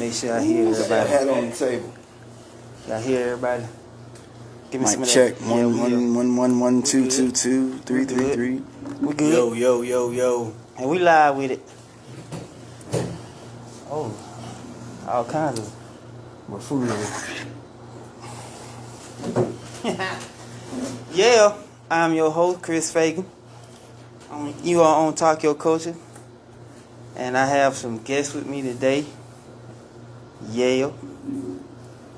make sure I hear Put that everybody. hat on the table. Y'all hear everybody? Give me Mic some of check. that. Yeah, we good. 1 2 We 2 good. 2 3 We 3 good. 3. We good. Yo. And we live with it. Oh, all kinds of buffoonery. Yeah, I'm your host, Chris Fagan. You are on Talk Your Culture. And I have some guests with me today. Yale.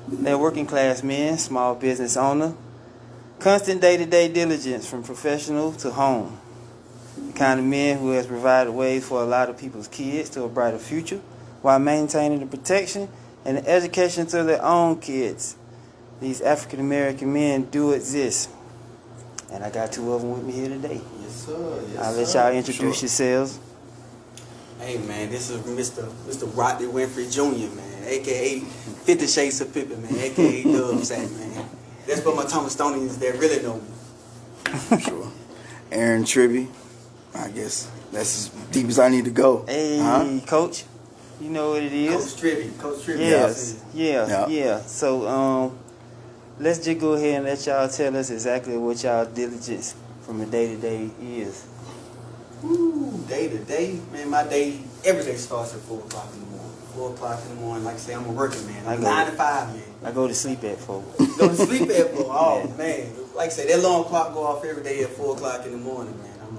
They're working class men, small business owner. Constant day-to-day diligence from professional to home. The kind of men who has provided ways for a lot of people's kids to a brighter future while maintaining the protection and the education to their own kids. These African American men do exist. And I got two of them with me here today. Yes, sir. I'll let y'all introduce yourselves. Hey, man, this is Mr. Rodney Winfrey Jr., man, a.k.a. 50 Shades of Pippin, man, a.k.a. Dub Sack, man. That's for my Thomastonians that really know me. Sure. Aaron Tribby. I guess that's as deep as I need to go. Hey, Coach. You know what it is. Coach Tribby. Yes. Yeah. So, let's just go ahead and let y'all tell us exactly what y'all diligence from the day-to-day is. Day to day, man, my day, every day starts at 4 o'clock in the morning. 4 o'clock in the morning, like I say, I'm a working man. I'm 9 to 5, man. I go to sleep at 4. Go to sleep at 4. Oh, Yeah. man. Like I say, that alarm clock go off every day at 4 o'clock in the morning, man.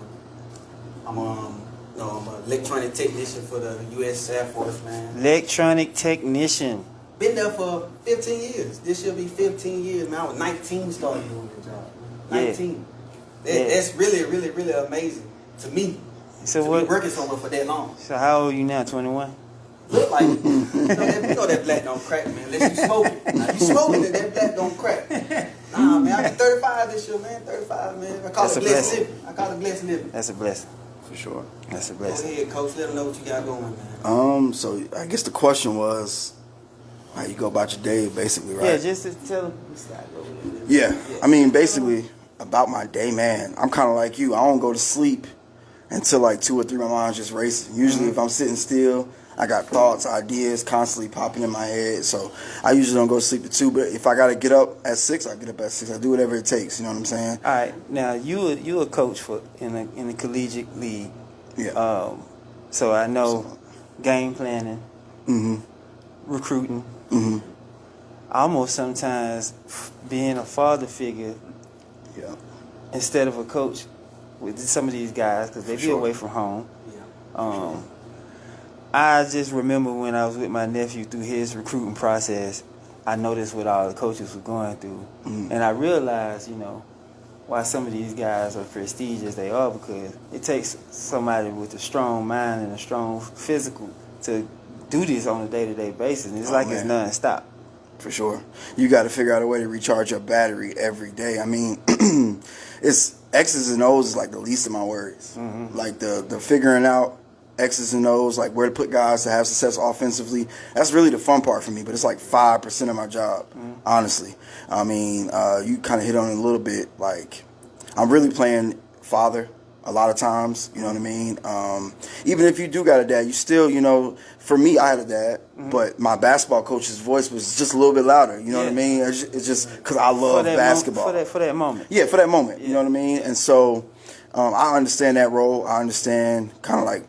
I'm an electronic technician for the U.S. Air Force, man. Electronic technician. Been there for 15 years. This should be 15 years, man. I was 19 starting doing that job. 19. Yeah. That's really, really, really amazing to me. So to what? be working somewhere for that long. So how old are you now? 21. Look like it. You know that black don't crack, man. Unless you smoke it. Now, you smoking it, that black don't crack. Nah, man. I'm 35 this year, man. 35, man. I call That's it a blessed blessing. living. I call it blessed living. That's a blessing. For sure. That's a Go blessing. ahead, Coach. Let them know what you got going, man. So I guess the question was how you go about your day, basically, right? Yeah, just to tell them. Yeah. I mean, basically, about my day, man, I'm kind of like you. I don't go to sleep until like 2 or 3. My mind's just racing. Usually, if I'm sitting still, I got thoughts, ideas constantly popping in my head. So I usually don't go to sleep at 2. But if I got to get up at 6, I get up at 6. I do whatever it takes. You know what I'm saying? All right. Now you a coach in the collegiate league. Yeah. So I know game planning, recruiting. Almost sometimes being a father figure. Yeah. Instead of a coach with some of these guys because they be away from home. Yeah. I just remember when I was with my nephew through his recruiting process, I noticed what all the coaches were going through. And I realized, why some of these guys are prestigious they are because it takes somebody with a strong mind and a strong physical to do this on a day-to-day basis. And it's it's non-stop. For sure. You got to figure out a way to recharge your battery every day. I mean, it's X's and O's is like the least of my worries. Like the figuring out X's and O's, like where to put guys to have success offensively. That's really the fun part for me, but it's like 5% of my job, honestly. I mean, you kind of hit on it a little bit. Like, I'm really playing father a lot of times, you know what I mean? Even if you do got a dad, you still, for me, I had a dad, but my basketball coach's voice was just a little bit louder, you know what I mean? It's just because I love basketball. For that moment. Yeah, for that moment, you know what I mean? And so I understand that role. I understand kind of like,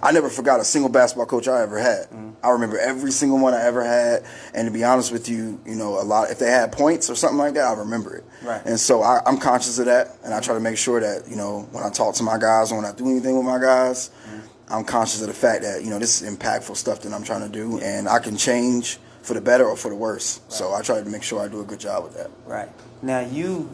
I never forgot a single basketball coach I ever had. I remember every single one I ever had. And to be honest with you, a lot, if they had points or something like that, I remember it. Right. And so I'm conscious of that. And I try to make sure that, when I talk to my guys or when I do anything with my guys, I'm conscious of the fact that, this is impactful stuff that I'm trying to do. And I can change for the better or for the worse. Right. So I try to make sure I do a good job with that. Right. Now, you,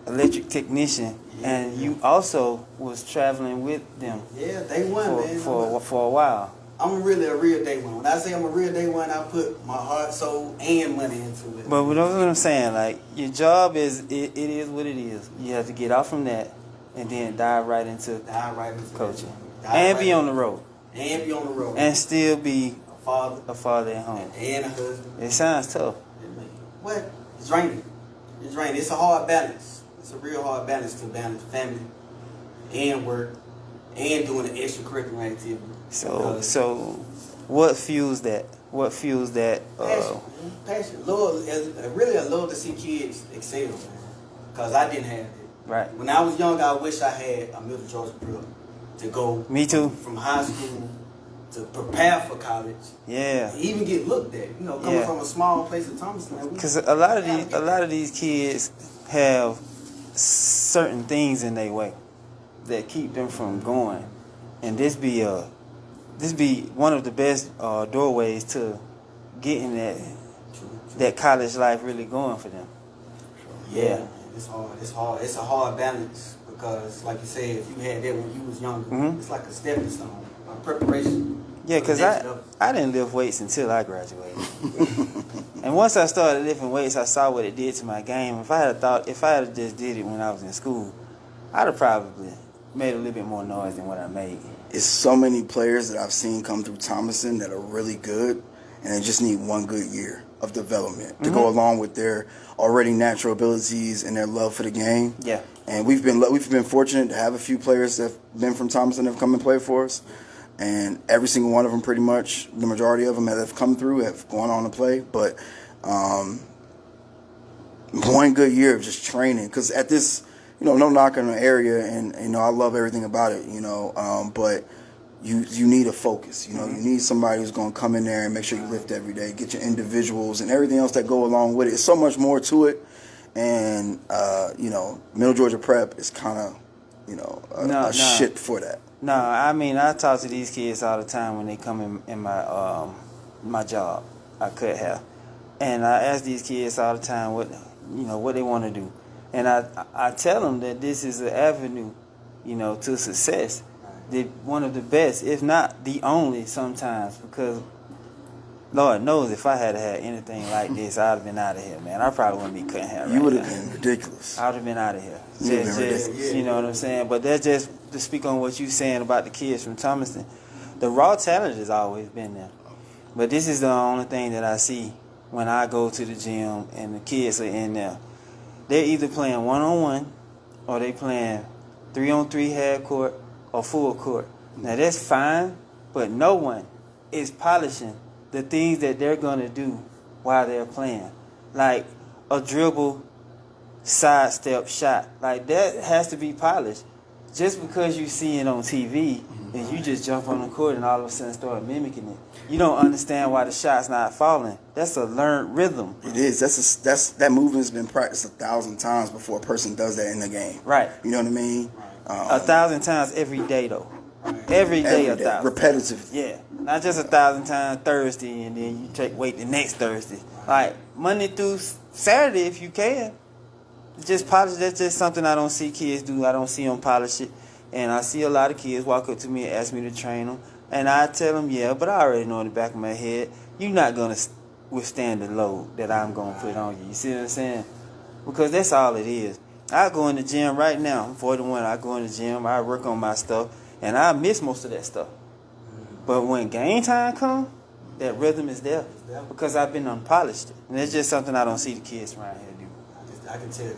electric technician, and you also was traveling with them. Yeah, day one, man. For a while. I'm really a real day one. When I say I'm a real day one, I put my heart, soul, and money into it. But what I'm saying, like, your job is, it is what it is. You have to get off from that and then dive right into coaching. And be on the road. And still be a father at home. And a husband. It sounds tough. What? It's draining. It's a hard balance. It's a real hard balance to balance family and work and doing an extracurricular activity. So What fuels that? What fuels that? Passion. Love, really a love to see kids excel, man. Because I didn't have it. Right. When I was young, I wish I had a Middle Georgia prep to go. Me too. From high school to prepare for college. Yeah. Even get looked at. You know, coming from a small place in Thomaston. Because a lot of these kids have certain things in their way that keep them from going, and this be one of the best doorways to getting that college life really going for them. Yeah, man, it's hard. It's a hard balance because, like you said, if you had that when you was younger, it's like a stepping stone, a preparation. Yeah, because I didn't lift weights until I graduated. And once I started lifting weights, I saw what it did to my game. If I had just did it when I was in school, I'd have probably made a little bit more noise than what I made. It's so many players that I've seen come through Thomaston that are really good, and they just need one good year of development to go along with their already natural abilities and their love for the game. Yeah. And we've been fortunate to have a few players that have been from Thomaston that have come and played for us. And every single one of them, pretty much, the majority of them that have come through have gone on to play. But one good year of just training. Because at this, no knock on the area, and, I love everything about it, but you need a focus. You need somebody who's going to come in there and make sure you lift every day, get your individuals and everything else that go along with it. It's so much more to it. And, Middle Georgia Prep is kind of, shit for that. No, I mean, I talk to these kids all the time when they come in my job. I could have. And I ask these kids all the time what they want to do. And I tell them that this is an avenue, to success. One of the best, if not the only sometimes, because Lord knows if I had had anything like this, I'd have been out of here, man. I probably wouldn't be cutting hair. You would have been ridiculous. I would have been out of here. Ridiculous. You know what I'm saying? But that's just to speak on what you're saying about the kids from Thomaston. The raw talent has always been there. But this is the only thing that I see when I go to the gym and the kids are in there. They're either playing one-on-one or they playing 3-on-3 half court or full court. Now that's fine, but no one is polishing the things that they're going to do while they're playing. Like a dribble, sidestep shot. Like that has to be polished. Just because you see it on TV and you just jump on the court and all of a sudden start mimicking it, you don't understand why the shot's not falling. That's a learned rhythm. It is. That movement's been practiced 1,000 times before a person does that in the game. Right. You know what I mean? 1,000 times every day, though. Every day 1,000. Repetitive. Yeah. Not just 1,000 wmes Thursday and then you wait the next Thursday. Like Monday through Saturday if you can. Just polish. That's just something I don't see kids do. I don't see them polish it. And I see a lot of kids walk up to me and ask me to train them. And I tell them, yeah, but I already know in the back of my head, you're not going to withstand the load that I'm going to put on you. You see what I'm saying? Because that's all it is. I go in the gym right now. I'm 41. I go in the gym. I work on my stuff. And I miss most of that stuff. But when game time comes, that rhythm is there. Because I've been unpolished. And it's just something I don't see the kids around here do. I can tell that.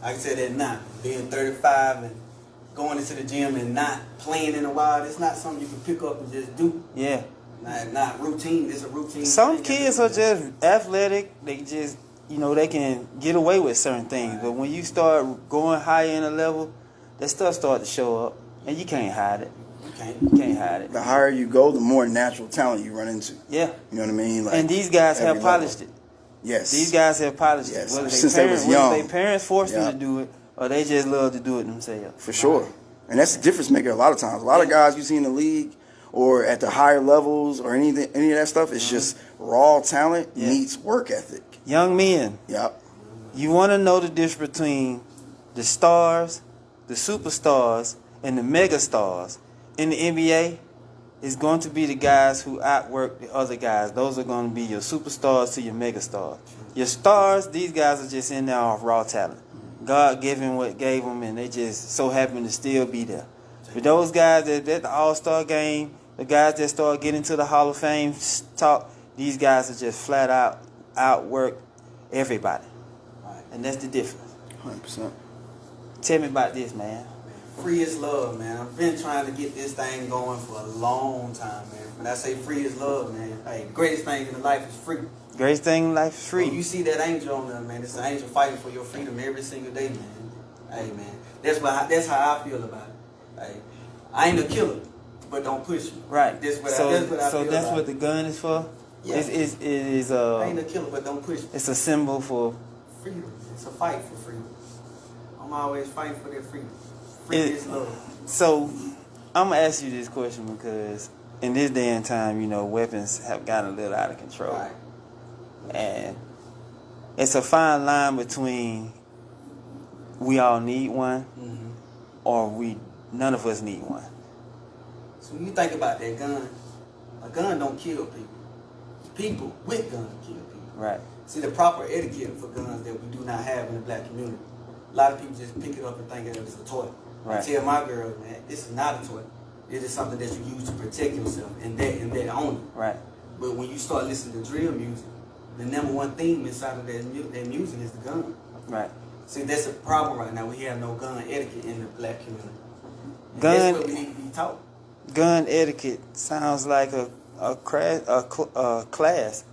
I can tell that now. Being 35 and going into the gym and not playing in a while, it's not something you can pick up and just do. Yeah. Not routine. It's a routine. Some kids are just athletic. They just, they can get away with certain things. But when you start going higher in a level, that stuff starts to show up. And you can't hide it. You can't hide it. The higher you go, the more natural talent you run into. Yeah. You know what I mean? Like, and these guys have polished it. Yes. These guys have polished it. Whether their parents forced them to do it, or they just love to do it themselves. For sure. And that's the difference maker a lot of times. A lot of guys you see in the league or at the higher levels or any of that stuff, it's just raw talent meets work ethic. Young men. Yep. You want to know the difference between the stars, the superstars, and the mega stars in the NBA? Is going to be the guys who outwork the other guys. Those are going to be your superstars to your mega stars. Your stars, these guys are just in there off raw talent. God giving what gave them, and they just so happen to still be there. But those guys that at the All-Star game, the guys that start getting to the Hall of Fame talk, these guys are just flat out outwork everybody. And that's the difference. 100%. Tell me about this, man. Free is love, man. I've been trying to get this thing going for a long time, man. When I say free is love, man, hey, the greatest thing in life is free. Greatest thing in life is free. When you see that angel on there, man, it's an angel fighting for your freedom every single day, man. Hey, man, that's how I feel about it. Hey, I ain't a killer, but don't push me. Right. That's what so I feel that's about what it. the gun is for? Yeah. It is I ain't a killer, but don't push me. it's a symbol for Freedom. It's a fight for freedom. I'm always fighting for that freedom. Freedom is love. So, I'm gonna ask you this question because in this day and time, you know, weapons have gotten a little out of control, Right. and it's a fine line between we all need one, Mm-hmm. or none of us need one. So when you think about that gun, a gun don't kill people. People with guns kill people. Right. See, the proper etiquette for guns that we do not have in the black community. A lot of people just pick it up and think that it's a toy. Right. I tell my girl, man, this is not a toy. It is something that you use to protect yourself, and that only. Right. But when you start listening to drill music, the number one theme inside of that music is the gun. Right. See, that's a problem right now. We have no gun etiquette in the black community. And Gun- that's what we need to be taught. Gun etiquette sounds like a class,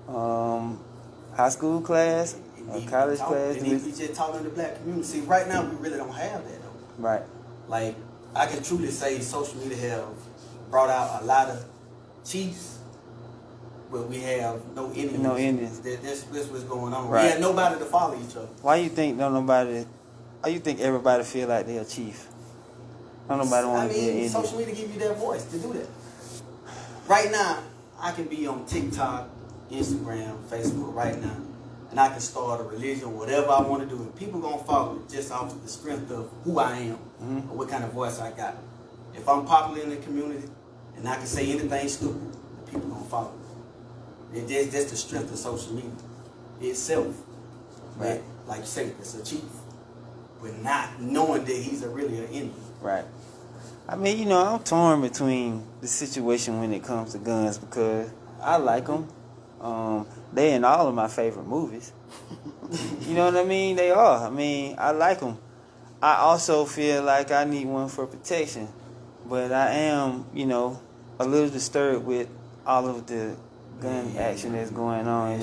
high school class, a college class. It needs to be just taught in the black community. See, right now we really don't have that though. Right. Like, I can truly say social media have brought out a lot of chiefs, but we have no Indians. No Indians. That's what's going on. Right. We have nobody to follow each other. Why you think why you think everybody feel like they're a chief? Don't nobody want to be an Indian. Social media give you that voice to do that. Right now, I can be on TikTok, Instagram, Facebook right now, and I can start a religion, whatever I want to do, and people gonna follow it just off the strength of who I am or what kind of voice I got. If I'm popular in the community and I can say anything stupid, the people gonna follow it. That's the strength of social media itself. Right. Like you say, it's a chief, but not knowing that he's really an enemy. Right. I mean, you know, I'm torn between the situation when it comes to guns because I like them. They in all of my favorite movies. You know what I mean? They are. I mean, I like them. I also feel like I need one for protection. But I am, you know, a little disturbed with all of the gun action that's going on.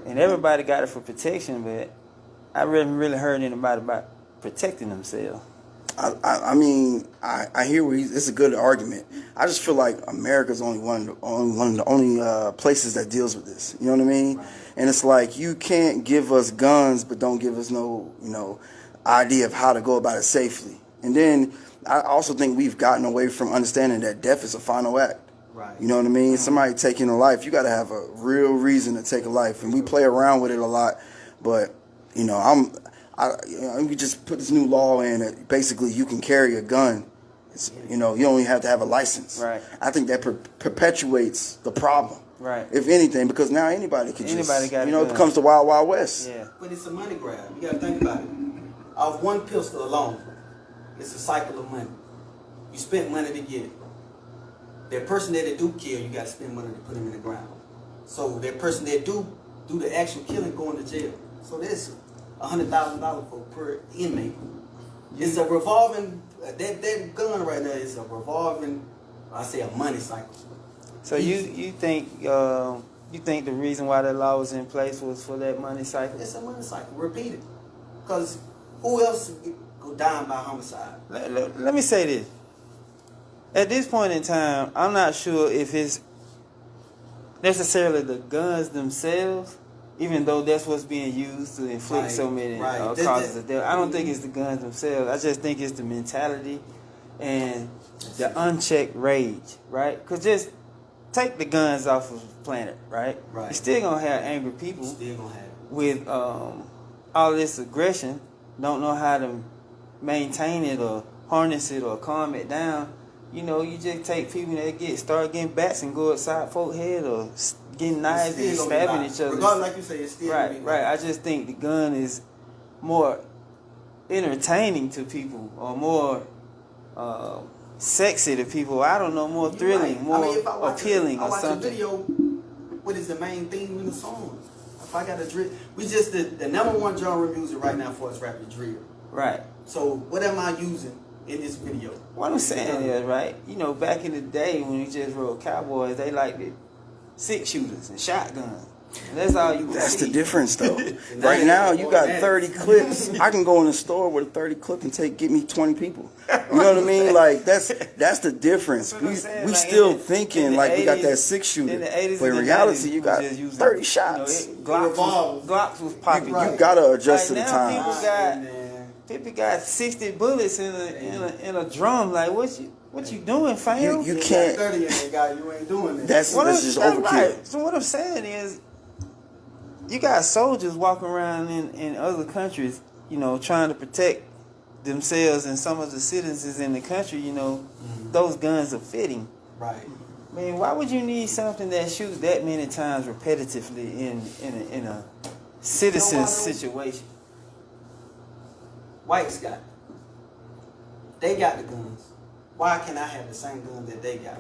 And everybody got it for protection, but I haven't really heard anybody about protecting themselves. I mean, I hear where it's a good argument. I just feel like America's only one of the only places that deals with this. You know what I mean? Right. And it's like you can't give us guns, but don't give us no, you know, idea of how to go about it safely. And then I also think we've gotten away from understanding that death is a final act. Right. You know what I mean? Somebody taking a life, you got to have a real reason to take a life, and we play around with it a lot. But you know, we just put this new law in that basically you can carry a gun. You know, you only have to have a license. Right. I think that perpetuates the problem. Right. If anything, because now anybody can it becomes the Wild Wild West. Yeah. But it's a money grab. You got to think about it. Off one pistol alone, it's a cycle of money. You spent money to get it. That person that they do kill, you got to spend money to put him in the ground. So that person that do the actual killing going to jail. So that's $100,000 for per inmate. It's a revolving. That gun right there is a revolving. I say a money cycle. So you think the reason why that law was in place was for that money cycle? It's a money cycle. Repeat it. Because who else go down by homicide? Let me say this. At this point in time, I'm not sure if it's necessarily the guns themselves, even though that's what's being used to inflict so many causes of death. I don't think it's the guns themselves. I just think it's the mentality and the unchecked rage, right? Because just take the guns off of the planet, right? Right. You're still going to have angry people Still gonna have it. with all this aggression, don't know how to maintain it or harness it or calm it down. You know, you just take people that start getting bats and go outside folk head or getting knives and stabbing each other. Regardless, like you say, it's still right. I just think the gun is more entertaining to people or more sexy to people. I don't know, more thrilling, more appealing or something. A video, what is the main theme in the song? If I got a drill, the number one genre music right now for us rap is drill. Right. So what am I using in this video? What I'm saying is, right, you know, back in the day when you just rode cowboys, they liked it 6-shooters and shotguns. And that's all you would That's see. the difference, though. Right now, you got 30 clips. I can go in the store with a 30 clip and get me 20 people. You know what I mean? Like that's the difference. We Like still in thinking the like we got 80s, that 6-shooter, in the 80s but in and the reality, 90s, you got just using, 30 shots. Glocks was popular. You gotta adjust to the now times. People got 60 bullets in a drum. Like what you doing, fam? You can't. 30 in that guy, you ain't doing that. That's just overkill. Right. So what I'm saying is, you got soldiers walking around in other countries, you know, trying to protect themselves and some of the citizens in the country. You know, those guns are fitting. Right. I mean, why would you need something that shoots that many times repetitively in a citizen situation? Whites got it. They got the guns. Why can't I have the same gun that they got?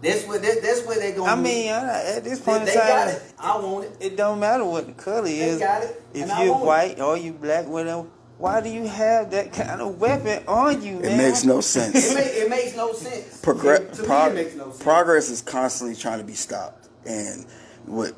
That's where they're going. I mean, at this point they in time, got it. I want it. It don't matter what the color is. They got it. If and you're I want white or you black, whatever, why do you have that kind of weapon on you, man? It makes no sense. It makes no sense. To me, it makes no sense. Progress is constantly trying to be stopped, and what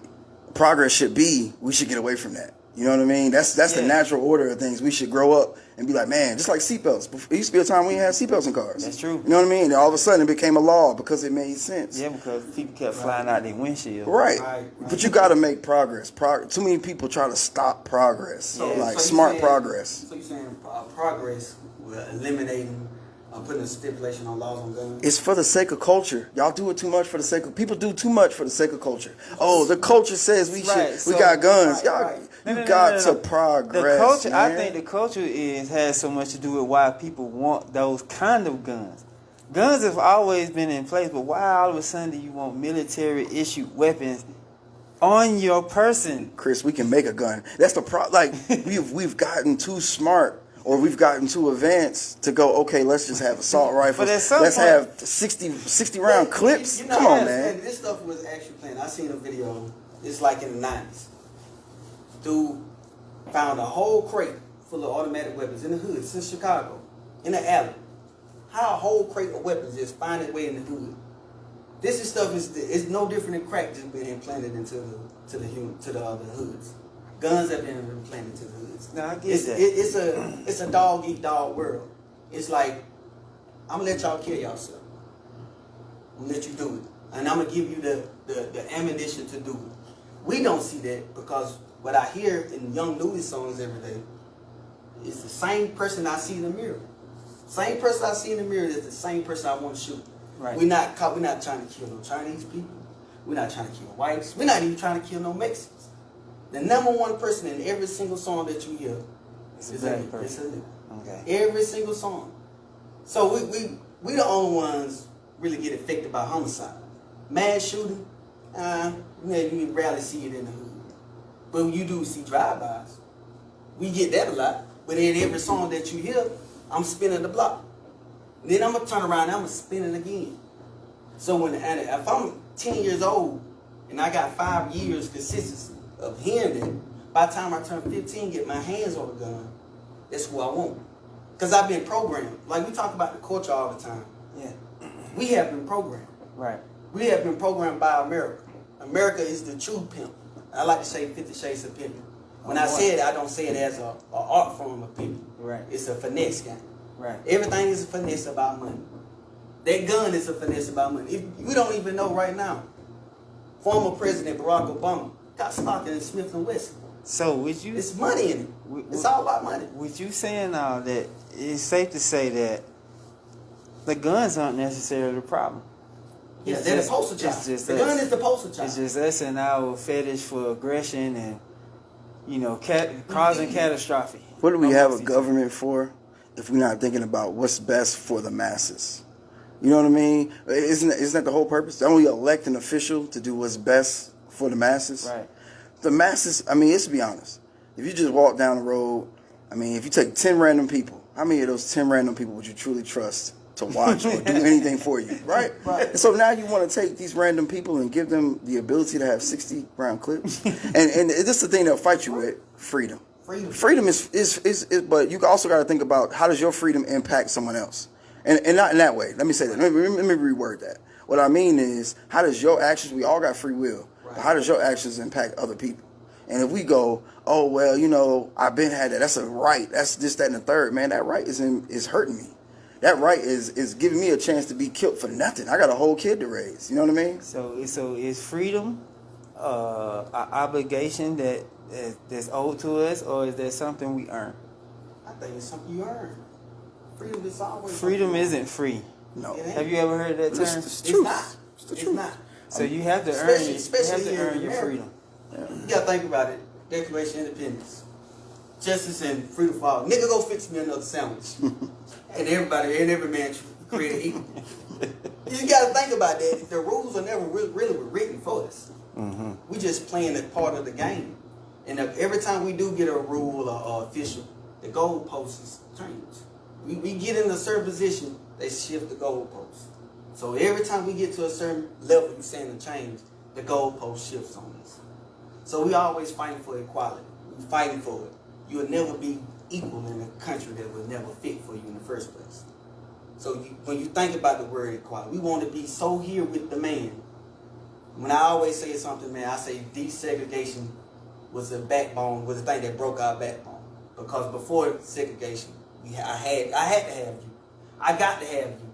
progress should be, we should get away from that. You know what I mean? That's the natural order of things. We should grow up and be like, man, just like seatbelts. It used to be a time when you had seatbelts in cars. That's true. You know what I mean? And all of a sudden it became a law because it made sense. Yeah, because people kept flying out their windshield. Right. Right. But you got to make progress. Too many people try to stop progress. So Smart saying, progress. So you're saying progress, eliminating, putting a stipulation on laws on guns? It's for the sake of culture. Y'all do it too much for the sake of... People do too much for the sake of culture. Oh, the culture says we got guns. Y'all... You got to progress. The culture, man. I think the culture has so much to do with why people want those kind of guns. Guns have always been in place, but why all of a sudden do you want military issued weapons on your person? Chris, we can make a gun. That's the problem. Like we've gotten too smart, or we've gotten too advanced to go. Okay, let's just have assault rifles. Let's have 60 round clips. You know, Come on, man. This stuff was actually playing. I seen a video. It's like in the 90s. Dude found a whole crate full of automatic weapons in the hood. It's in Chicago, in the alley. How a whole crate of weapons just find its way in the hood? This stuff is no different than crack just being implanted into the hoods. Guns have been implanted into the hoods. Now I get that. It's a dog eat dog world. It's like, I'm gonna let y'all kill yourself. I'm gonna let you do it, and I'm gonna give you the ammunition to do it. We don't see that because what I hear in Young Louis songs every day is the same person I see in the mirror. Same person I see in the mirror is the same person I want to shoot. Right. We're not trying to kill no Chinese people. We're not trying to kill whites. We're not even trying to kill no Mexicans. The number one person in every single song that you hear is a nigga. Okay. Every single song. So we the only ones really get affected by homicide. Mass shooting, you rarely see it in the hood. But you do see drive-bys. We get that a lot. But in every song that you hear, I'm spinning the block. Then I'm going to turn around and I'm going to spin it again. So if I'm 10 years old and I got 5 years consistency of hearing it, by the time I turn 15, get my hands on a gun, that's who I want. Because I've been programmed. Like we talk about the culture all the time. Yeah. We have been programmed. Right. We have been programmed by America. America is the true pimp. I like to say 50 Shades of Pimping. When I say it, I don't say it as an art form of pimping. Right. It's a finesse game. Right. Everything is a finesse about money. That gun is a finesse about money. If we don't even know right now, former President Barack Obama got stock in Smith & Wesson. So would you? It's money in it. It's all about money. With you saying all that, it's safe to say that the guns aren't necessarily the problem. Yeah, they're the poster child. The gun is the poster child. It's just us and our fetish for aggression and, causing catastrophe. What do we have a government for if we're not thinking about what's best for the masses? You know what I mean? Isn't that the whole purpose? Don't we elect an official to do what's best for the masses? Right. The masses, let's be honest. If you just walk down the road, if you take 10 random people, how many of those 10 random people would you truly trust to watch or do anything for you, right? Right. And so now you want to take these random people and give them the ability to have 60 round clips. and this is the thing they'll fight you with, freedom. Freedom is but you also got to think about how does your freedom impact someone else, and not in that way. Let me say that. Let me reword that. What I mean is, how does your actions? We all got free will, but how does your actions impact other people? And if we go, oh well, you know, I've been had that. That's a right. That's this, that, and the third. Man, that right is hurting me. That right is giving me a chance to be killed for nothing. I got a whole kid to raise. You know what I mean? So is freedom an obligation that's owed to us, or is that something we earn? I think it's something you earn. Freedom is always. Freedom isn't free. No. Have you ever heard that term? It's true. It's not. So you have to earn your freedom. Yeah. You gotta think about it. Declaration of Independence, justice and freedom for all. Nigga, go fix me another sandwich. And every man created equal. You just gotta think about that. The rules are never really written for us. Mm-hmm. We just playing a part of the game. And every time we do get a rule or official, the goalposts change. We get in a certain position, they shift the goalposts. So every time we get to a certain level, you saying a change, the goalpost shifts on us. So we always fighting for equality. We fighting for it. You will never be equal in a country that will never fit for you in the first place. So when you think about the word equality, we want to be so here with the man. When I always say something, man, I say desegregation was the backbone, was the thing that broke our backbone. Because before segregation, I had to have you. I got to have you.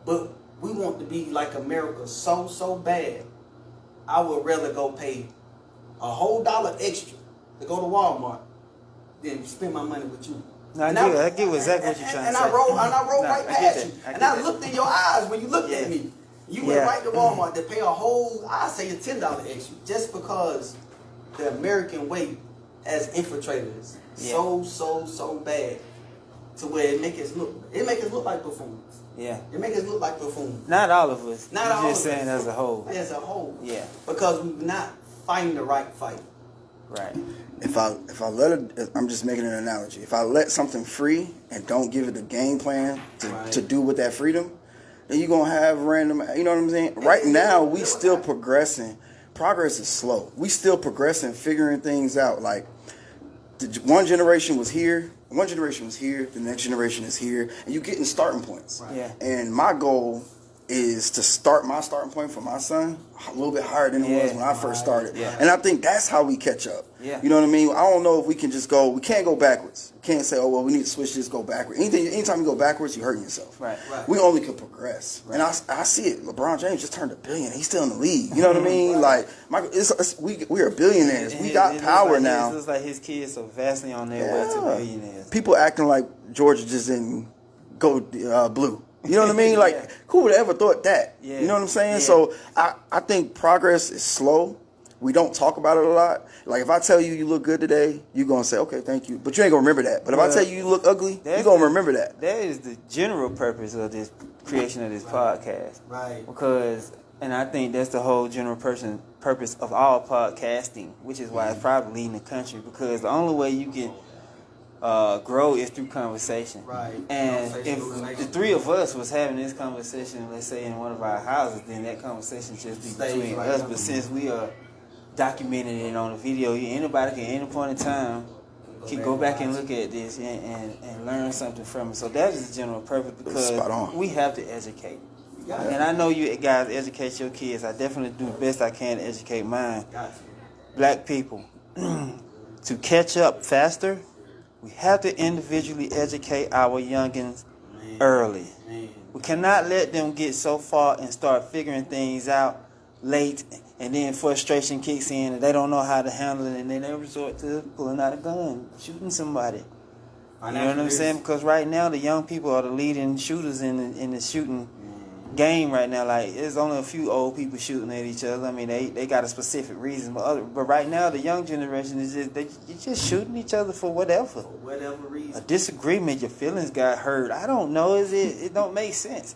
But we want to be like America so bad. I would rather go pay a whole $1 extra to go to Walmart than spend my money with you. No, I get exactly what you're trying to say. I rolled right past you. And I that. looked in your eyes when you looked at me. You went right to Walmart to pay a whole, I say a $10 extra, just because the American way has infiltrated us so bad to where it make us look like buffoons. Yeah. It make us look like buffoons. Not all of us. Not You're all just of saying us. as a whole. As a whole. Yeah. Because we're not fighting the right fight. Right. If I let it, I'm just making an analogy. If I let something free and don't give it a game plan to do with that freedom, then you're gonna have random. You know what I'm saying? Right now, we still progressing. Progress is slow. We still progressing, figuring things out. Like one generation was here, the next generation is here, and you're getting starting points. Right. Yeah. And my goal is to start my starting point for my son a little bit higher than it was when I first started. Yeah. And I think that's how we catch up. Yeah. You know what I mean? I don't know if we can just go, we can't go backwards. We can't say, oh, well, we need to switch this, go backwards. Anytime you go backwards, you're hurting yourself. Right. We only can progress. Right. And I see it. LeBron James just turned $1 billion. He's still in the league. You know what I mean? Like, we are billionaires. We got power now. It looks like his kids are vastly on their way to billionaires. People acting like Georgia just didn't go blue. You know what I mean? Like, who would have ever thought that? Yeah. You know what I'm saying? Yeah. So I think progress is slow. We don't talk about it a lot. Like, if I tell you look good today, you're going to say, okay, thank you. But you ain't going to remember that. But if I tell you look ugly, you're going to remember that. That is the general purpose of this creation of this podcast. Right. Because, and I think that's the whole general purpose of all podcasting, which is why it's probably leading the country. Because the only way you can grow is through conversation. Right. And if the three of us was having this conversation, let's say in one of our houses, then that conversation just be between us. But since we are documenting it on a video, anybody can at any point in time can go back and look at this and learn something from it. So that is the general purpose, because we have to educate. And I know you guys educate your kids. I definitely do the best I can to educate mine. Black people, to catch up faster, we have to individually educate our youngins early. We cannot let them get so far and start figuring things out late, and then frustration kicks in and they don't know how to handle it, and then they resort to pulling out a gun, shooting somebody. You know what I'm saying? Because right now the young people are the leading shooters in the shooting game right now. Like, there's only a few old people shooting at each other. I mean, they got a specific reason, but right now the young generation is just shooting each other for whatever. For whatever reason. A disagreement, your feelings got hurt. I don't know. It don't make sense.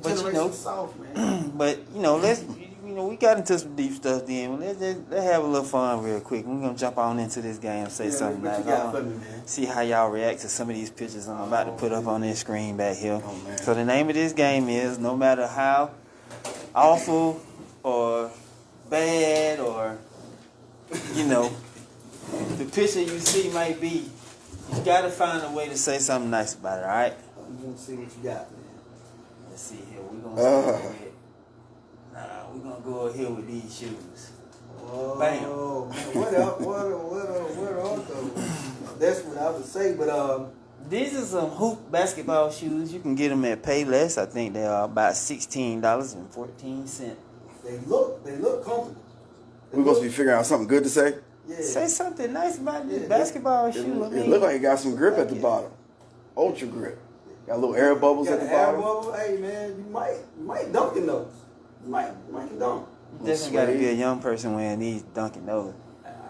But soft, man. but we got into some deep stuff then. Let's have a little fun real quick. We're gonna jump on into this game and say something like see how y'all react to some of these pictures I'm about to put up on this screen back here. So the name of this game is, no matter how awful or bad or the picture you see might be, you gotta find a way to say something nice about it, alright? You gonna see what you got, man. Let's see here. We're gonna start with we're gonna go here with these shoes. Oh, Bam. Man, what are those? That's what I would say, but These are some hoop basketball shoes. You can get them at Payless. I think they are about $16.14. they look comfortable. We're supposed to be figuring out something good to say. Yeah. Say something nice about this basketball shoe. I It mean, look like it got some grip at the bottom. Ultra grip. Got little air bubbles Got at the an air bottom. bubble. Hey man, you might dunk in those. You might dunk. you definitely got to be a young person wearing these dunking those.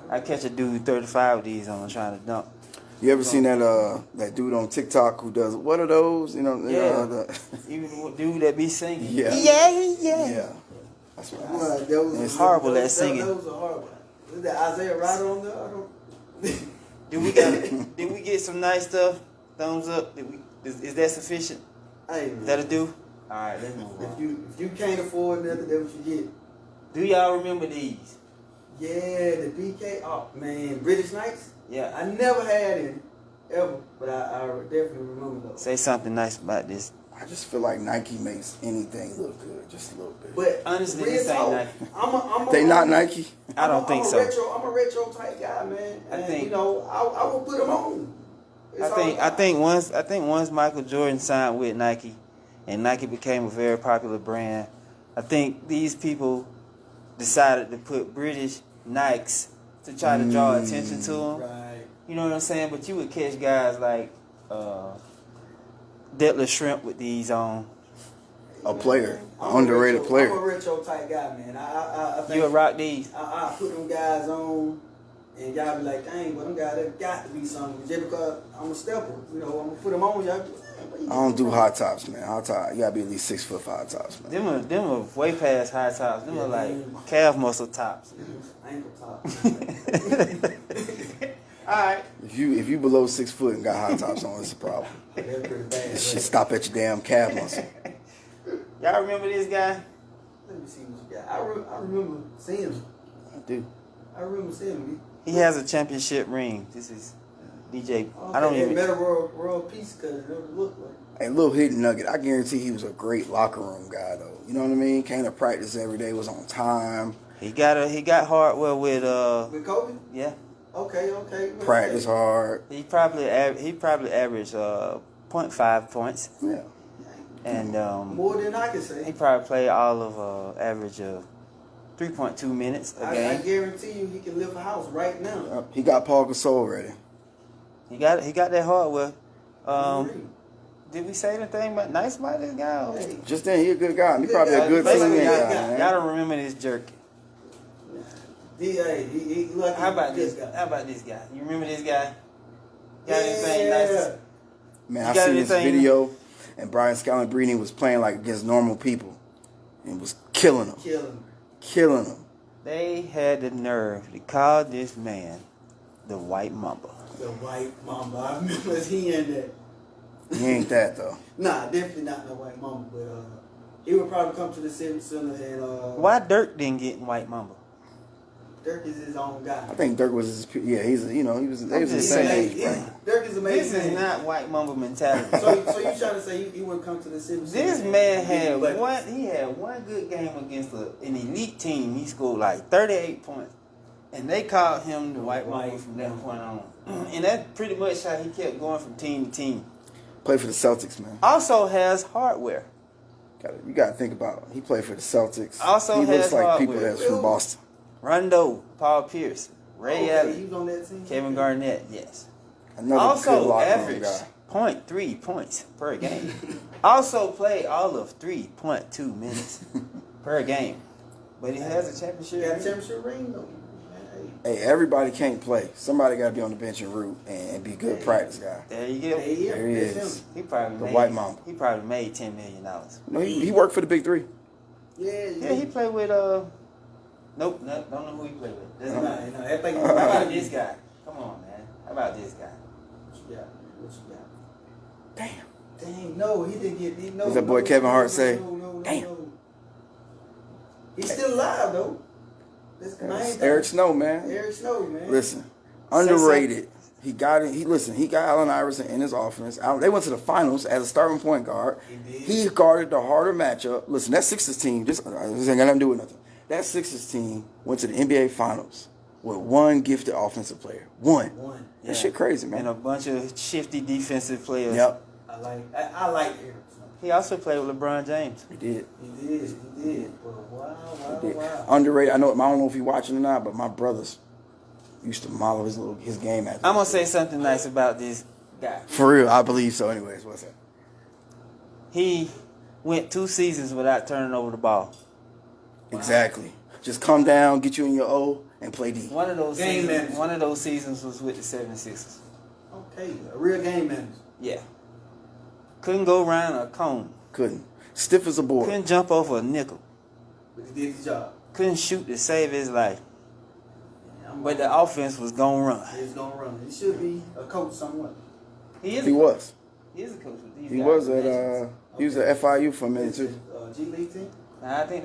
I catch a dude 35 of these on trying to dunk. You ever seen that dude on TikTok who does what are those? You know, Even the dude that be singing. Yeah. Yeah. That's what I Well, said. It's horrible at singing. Those are horrible. Is that Isaiah Ryder on there? I don't. Did we get some nice stuff? Thumbs up. Is that sufficient? Hey man. That'll do. All right, let's move on. If you can't afford nothing, that's what you get. Do y'all remember these? Yeah, the BK. Oh man, British Knights. Yeah. I never had any ever, but I definitely remember those. Say something nice about this. I just feel like Nike makes anything look good, just a little bit. But Honestly, real this ain't talk, Nike. They not Nike. I don't think so. I'm a retro type guy, man. I And, think- you know, I will put them on. I think once Michael Jordan signed with Nike, and Nike became a very popular brand, I think these people decided to put British Nikes to try to draw attention to them. Right. You know what I'm saying? But you would catch guys like Detlef Shrimp with these on. A player, I'm underrated player. I'm a retro type guy, man. I think You would rock these. I put them guys on, and y'all be like, dang, but them guys, they got to be something. Just because I'm a stepper, you know, I'm gonna put them on, y'all be like, "Man, where you I don't get do them high tops, man. High top, you gotta be at least 6 foot high tops, man. Them are way past high tops. Them are like calf muscle tops. from?" Ankle top. All right. If you below 6 foot and got high tops on, it's a problem. That's pretty bad. This shit stop at your damn calf muscle. Y'all remember this guy? Let me see what you got. I remember seeing him. I do. I remember seeing him. He has a championship ring. This is DJ. Okay, I don't even. better world peace because it never looked like. A little hidden nugget. I guarantee he was a great locker room guy, though. You know what I mean? Came to practice every day, was on time. He got Hardwell with With Kobe? yeah. Okay. Practice hard. He probably averaged 0.5 points, Yeah. and More than I can he say. probably played all of average of 3.2 minutes a I game. guarantee you he can live a house right now. He got Paul Gasol ready. He got that Hardwell. Did we say anything nice about this guy? Or- Hey, Just then, he a good guy. He Good probably guy. a good Basically, teammate y'all- guy, y'all man. don't remember this jerk. he lucky. How about this guy? How about this guy? You remember this guy? Got anything nice? Man, You I got seen this anything- video, and Brian Scalabrine was playing like against normal people, and was killing them, Kill him. killing them. They had the nerve to call this man the White Mamba. The white mamba. I remember he in that. He ain't that though. Nah, definitely not the white mamba, but he would probably come to the Civic Center and Why Dirk didn't get in White Mamba? Dirk is his own guy. I think Dirk was his. Yeah, he's he was the just same saying, age bracket. Dirk is This amazing. is not White Mamba mentality. So you trying to say he wouldn't come to the Civic Center? This man had But- one good game against an elite team. He scored like 38 points. And they called him the White Mamba from that point on. And that's pretty much how he kept going from team to team. Played for the Celtics, man. Also has hardware. You got to think about it. He played for the Celtics. Also he looks has like people hardware. that's from Boston. Rondo, Paul Pierce, Ray Okay, Allen, he was on that team. Kevin Garnett, yes. Another good Also locker room averaged guy. 0.3 points per game. Also played all of 3.2 minutes per game. But he has a He championship. got a ring. championship ring though. Man, Hey, everybody can't play. Somebody got to be on the bench and root and be a good practice guy. There you hey, go. yeah, There he that's is. him. He probably The made, White Mamba. He probably made $10 million. No, he worked for the Big Three. Yeah, Yeah, he played with Nope, no, don't know who he played with. Doesn't matter. No, that thing. How about this guy? Come on, man. How about this guy? What you got? What you got? Damn. Dang, no, he didn't get. No, What's that boy Kevin Hart say? No, Damn. no. He's still alive though. That's the main thing. Eric Snow, man. Eric Snow, man. Listen, Underrated. He got it. He got Allen Iverson in his offense. They went to the finals as a starting point guard. He guarded the harder matchup. Listen, that Sixers team, this ain't got nothing to do with nothing. That Sixers team went to the NBA finals with one gifted offensive player. One. That shit crazy, man. And a bunch of shifty defensive players. Yep. I like it. He also played with LeBron James. He did. Wow. Underrated. I don't know if you're watching or not, but my brothers used to model his game at. I'm gonna say something nice about this guy. For real, I believe so. Anyways, what's that? He went 2 seasons without turning over the ball. Exactly. Just come down, get you in your O, and play D. One of those Game seasons, manager. one of those seasons was with the 76ers. Okay, a real game manager. Yeah. Couldn't go around a cone. Couldn't. Stiff as a board. Couldn't jump over a nickel. But he did his job. Couldn't shoot to save his life. But the offense was gonna run. He's gonna run. He should be a coach somewhat. He is. He was. He is a coach with these He guys. was at he was at FIU for a minute too. G League team. Nah, I think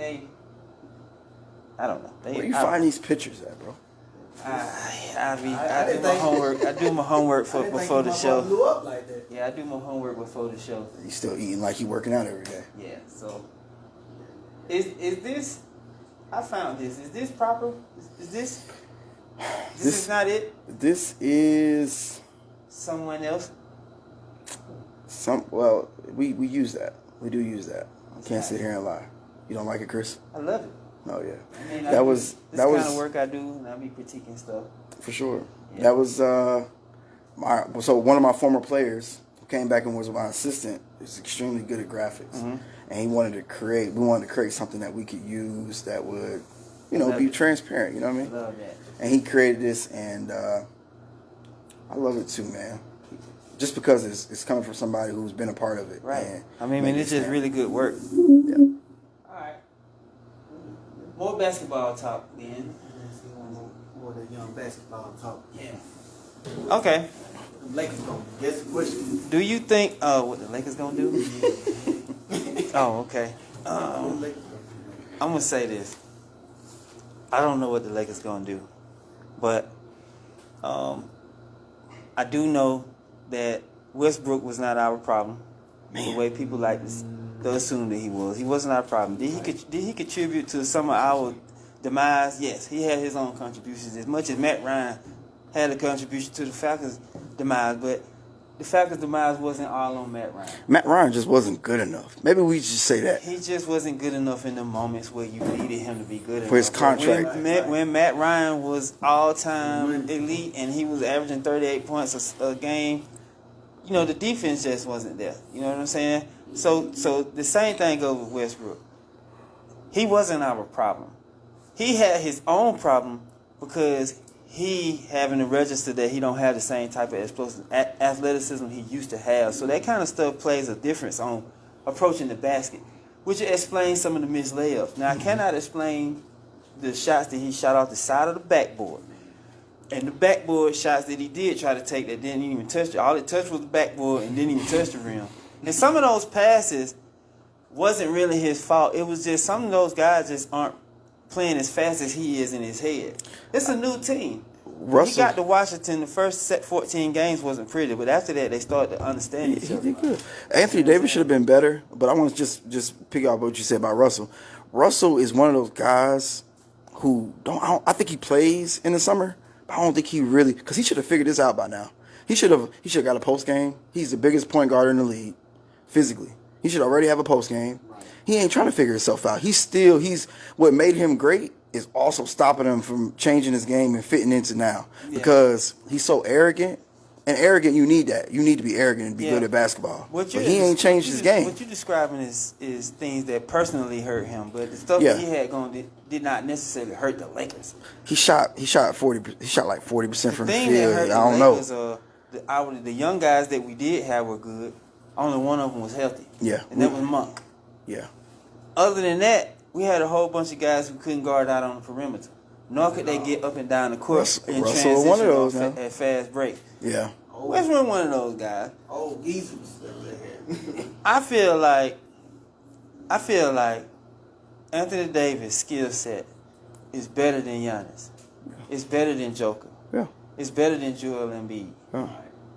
I don't know. Where you find these pictures at, bro? I do my homework. I do my homework before the show. Blew up like that. Yeah, I do my homework before the show. He's still eating like he working out every day. Yeah. So, is this? I found this. Is this proper? Is this? This is not it. This is Someone else. Well, we use that. We do use that. I can't sit here and lie. You don't like it, Chris? I love it. Oh yeah. I mean, that was this kind of work I do, and I be critiquing stuff. For sure. Yeah. That was one of my former players who came back and was my assistant. Is extremely good at graphics, and we wanted to create something that we could use that would, be transparent. You know what I mean? Love that. And he created this, and I love it too, man. Just because it's coming from somebody who's been a part of it. Right. I mean, it's just really good work. Yeah. All right. More basketball talk, then. More of that young basketball talk. Yeah. Okay. The Lakers gonna guess the question. Do you think what the Lakers gonna do? Oh, okay. I'm gonna say this. I don't know what the Lakers gonna do, but I do know that Westbrook was not our problem. The way people like to assume that he was. He wasn't our problem. Did he contribute to some of our demise? Yes, he had his own contributions. As much as Matt Ryan had a contribution to the Falcons' demise, but the Falcons' demise wasn't all on Matt Ryan. Matt Ryan just wasn't good enough. Maybe we should say that. He just wasn't good enough in the moments where you needed him to be good enough. For his contract. When Matt Ryan was all-time elite and he was averaging 38 points a game, the defense just wasn't there. You know what I'm saying? So the same thing goes with Westbrook. He wasn't our problem. He had his own problem because he having to register that he don't have the same type of explosive athleticism he used to have. So that kind of stuff plays a difference on approaching the basket, which explains some of the missed layups. Now, I cannot explain the shots that he shot off the side of the backboard. And the backboard shots that he did try to take that didn't even touch it. All it touched was the backboard and didn't even touch the rim. And some of those passes wasn't really his fault. It was just some of those guys just aren't playing as fast as he is in his head. It's a new team. When he got to Washington, the first 14 games wasn't pretty, but after that, they started to understand each other. He did good. Anthony Davis should have been better, but I want to just pick up what you said about Russell. Russell is one of those guys who I think he plays in the summer, but I don't think he really, because he should have figured this out by now. He should have got a post game. He's the biggest point guard in the league, physically. He should already have a post game. He ain't trying to figure himself out. He's what made him great is also stopping him from changing his game and fitting into now. Yeah. Because he's so arrogant. And arrogant, you need that. You need to be arrogant and be good at basketball. But he ain't changed his game. What you're describing is things that personally hurt him, but the stuff that he had going did not necessarily hurt the Lakers. He shot like 40% from the field. I don't know. The young guys that we did have were good. Only one of them was healthy. Yeah. And that was Monk. Yeah. Other than that, we had a whole bunch of guys who couldn't guard out on the perimeter. Nor could they get up and down the court in transition one of those at fast break. Yeah. Westbrook one of those guys. Oh, geezers. I feel like Anthony Davis' skill set is better than Giannis. It's better than Joker. Yeah. is better than Joel Embiid. Huh.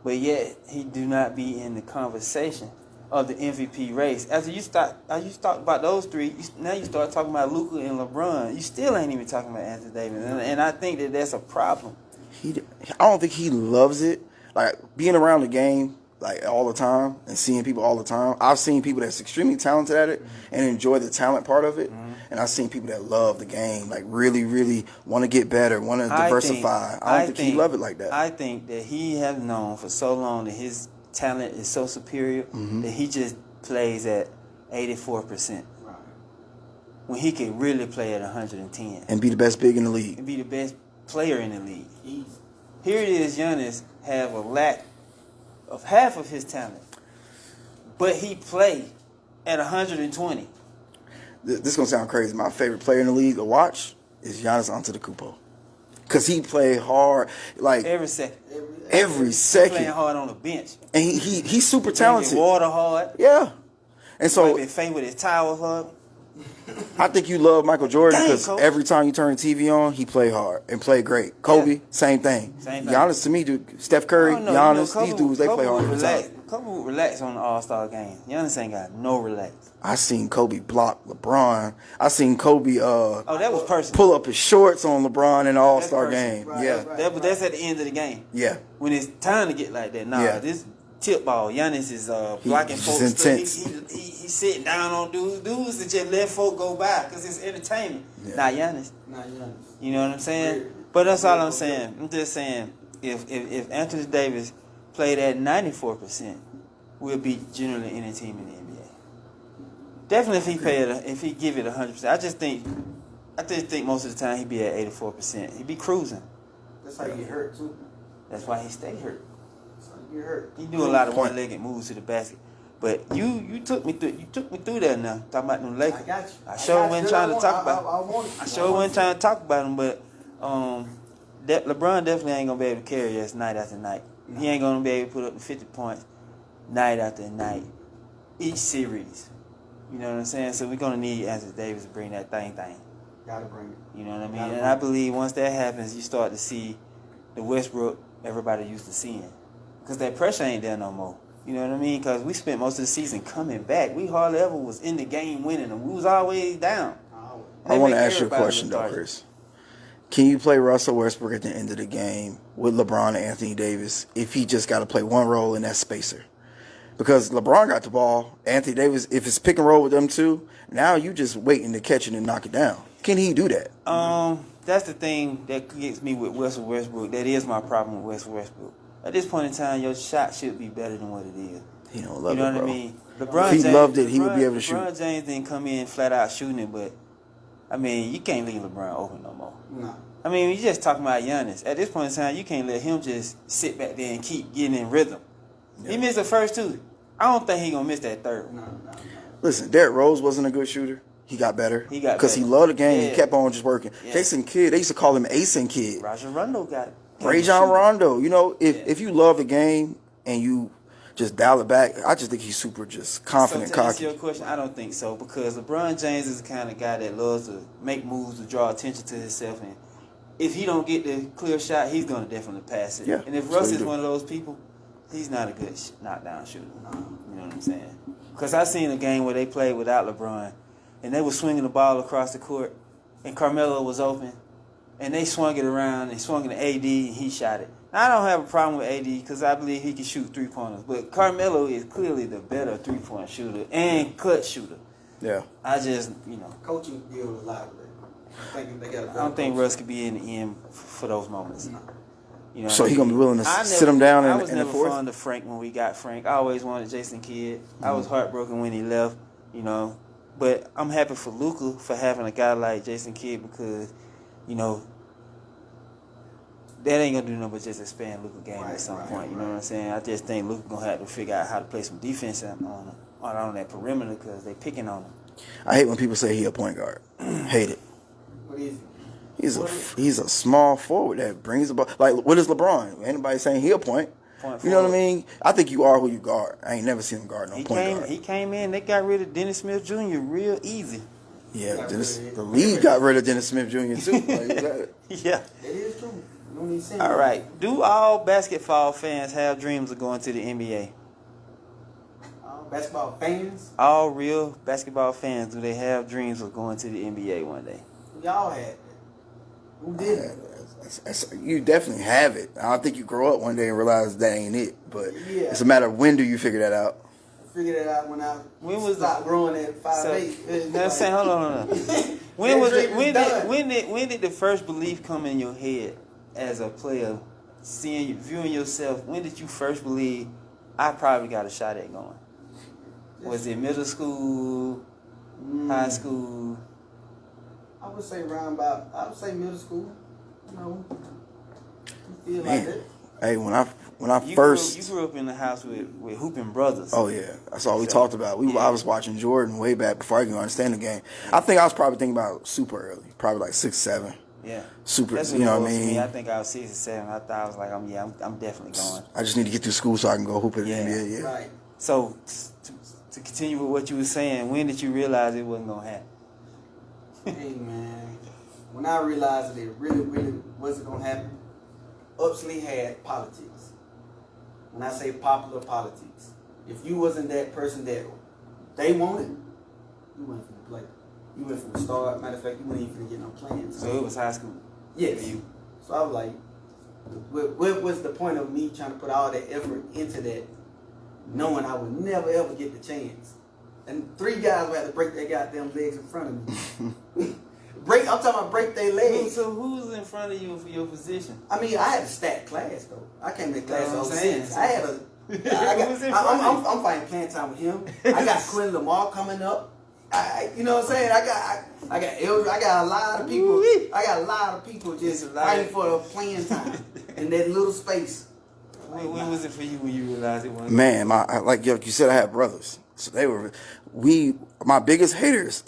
But yet he do not be in the conversation of the MVP race. After you start about those three, now you start talking about Luka and LeBron. You still ain't even talking about Anthony Davis, and I think that that's a problem. I don't think he loves it. Like being around the game like all the time and seeing people all the time. I've seen people that's extremely talented at it and enjoy the talent part of it, and I've seen people that love the game, like really, really want to get better, want to diversify. I don't think he love it like that. I think that he has known for so long that his talent is so superior that he just plays at 84%. Right. When he could really play at 110 and be the best big in the league and be the best player in the league. Easy. Here it is, Giannis have a lack of half of his talent, but he played at 120. This is gonna sound crazy. My favorite player in the league to watch is Giannis Antetokounmpo, cause he played hard, like Every second. every second, Playing hard on the bench. and he's super talented. Drinking water hard. Yeah, and so Might be faint with his towel hard. I think you love Michael Jordan Dang, because Coach. every time you turn the TV on, he played hard and played great. Kobe, same thing. Same thing. Giannis to me, dude, Steph Curry, I don't know, Giannis, Kobe- these dudes, they Kobe play hard would all the relax. time. Kobe would relax on the All-Star game. Giannis ain't got no relax. I seen Kobe block LeBron. I seen Kobe Oh, that was personal. pull up his shorts on LeBron in the All-Star personal. game. Right, Yeah, right. That's at the end of the game. yeah. When it's time to get like that. Nah, Yeah. this tip ball. Giannis is blocking He's folks. intense. He's sitting down on dudes. Dudes that just let folk go by because it's entertainment. Yeah. Not Giannis. Not young. You know what I'm saying? But that's all I'm saying. I'm just saying if Anthony Davis played at 94%, we'll beat generally any team in the NBA. Definitely if he give it 100%. I just think most of the time he'd be at 84%. He'd be cruising. That's how you get hurt too. That's why he stay hurt. That's how you get hurt. He do a lot of Point. one-legged moves to the basket. But you took me through that now. Talking about them Lakers. I got you. I sure wasn't trying to talk about. I want it. I sure wasn't trying to talk about him, but that LeBron definitely ain't gonna be able to carry us night after night. He ain't gonna be able to put up the 50 points night after night, each series. You know what I'm saying? So we're gonna need Anthony Davis to bring that thing. Gotta bring it. You know what I mean? Gotta And bring I it. believe once that happens, you start to see the Westbrook everybody used to seeing, because that pressure ain't there no more. You know what I mean? Because we spent most of the season coming back. We hardly ever was in the game winning them. We was always down. I want to They make ask you a everybody question though, lethargic. Chris. Can you play Russell Westbrook at the end of the game with LeBron and Anthony Davis if he just got to play one role in that spacer? Because LeBron got the ball, Anthony Davis, if it's pick and roll with them two, now you just waiting to catch it and knock it down. Can he do that? That's the thing that gets me with Russell Westbrook. That is my problem with Russell Westbrook. At this point in time, your shot should be better than what it is. He don't love You know it, what bro. I mean? LeBron If he loved it, he would be able to shoot. LeBron James didn't come in flat out shooting it, but I mean, you can't leave LeBron open no more. No. I mean, you just talking about Giannis. At this point in time, you can't let him just sit back there and keep getting in rhythm. Yeah. He missed the first two. I don't think he gonna miss that third one. No. Listen, Derrick Rose wasn't a good shooter. He got better. He got because he better. loved the game. Yeah. He kept on just working. Yeah. Jason Kidd, they used to call him Ace Kid. Rajon Rondo got it. Rajon Rondo. You know, Yeah. if you love the game and you just dial it back, I just think he's super just confident, So to answer cocky. your question, I don't think so, because LeBron James is the kind of guy that loves to make moves to draw attention to himself, and if he don't get the clear shot, he's gonna definitely pass it. Yeah, And if that's what Russ he is do. one of those people, he's not a good knockdown shooter. You know what I'm saying? Because I seen a game where they played without LeBron, and they were swinging the ball across the court, and Carmelo was open, and they swung it around and swung it to AD, and he shot it. Now, I don't have a problem with AD because I believe he can shoot three-pointers, but Carmelo is clearly the better three-point shooter and cut shooter. Yeah. I just, Coaching deals a lot with it. I think they got. I don't think Russ could be in the end for those moments. No. You know So what he I gonna be mean? willing to I sit him down I in was the never fourth? fond of Frank when we got Frank. I always wanted Jason Kidd. I was heartbroken when he left, But I'm happy for Luka for having a guy like Jason Kidd because, that ain't gonna do nothing but just expand Luka's game at some point. You know what I'm saying? I just think Luka gonna have to figure out how to play some defense on that perimeter because they picking on him. I hate when people say he a point guard. Hate it. What is it? He's a small forward that brings the ball. Like, what is LeBron? Anybody saying he a point? You know what I mean? I think you are who you guard. I ain't never seen him guard no point guard. He came in. They got rid of Dennis Smith Jr. real easy. Yeah, the league got rid of Dennis Smith Jr. too. Like, Yeah. It is true. Don't even send All me. right. Do all basketball fans have dreams of going to the NBA? Basketball fans? All real basketball fans, do they have dreams of going to the NBA one day? We all had that. Who didn't? You definitely have it. I don't think you grow up one day and realize that ain't it. But Yeah. it's a matter of when do you figure that out. I figured it out when I stopped growing at 5'8". I'm saying, hold on. When did the first belief come in your head as a player, viewing yourself? When did you first believe I probably got a shot at going? Was it middle school, high school? I would say middle school. You know, you feel like that. Hey, when I You first grew up in the house with hooping brothers. Oh yeah, that's all we talked about. I was watching Jordan way back before I could understand the game. I think I was probably thinking about super early, probably like 6, 7. Yeah, super. That's You know it what I was for mean? me. I think I was 6 or 7. I thought I was like, I'm definitely going. I just need to get through school so I can go hoop at the Yeah. NBA. Yeah. Right. So to continue with what you were saying, when did you realize it wasn't gonna happen? Hey man, when I realized that it really, really wasn't gonna happen, Upsley had politics. When I say popular politics, if you wasn't that person that they wanted, you wasn't finna play. You went from the start. Matter of fact, you wasn't even finna get no plans. So it was high school. Yes. For you. So I was like, what was the point of me trying to put all that effort into that, knowing I would never ever get the chance? And 3 guys would have to break their goddamn legs in front of me. I'm talking about break their legs. So who's in front of you for your position? I mean, I had a stat class though. I came to class That's what I'm 06. saying. I had a. Who's in front of you? I'm fighting playing time with him. I got Quinn Lamar coming up. You know what I'm saying? I got Elder. I got a lot of people. I got a lot of people just fighting for the playing time in that little space. When was it for you when you realized it wasn't? Man, like you said, I had brothers, so they were my biggest haters.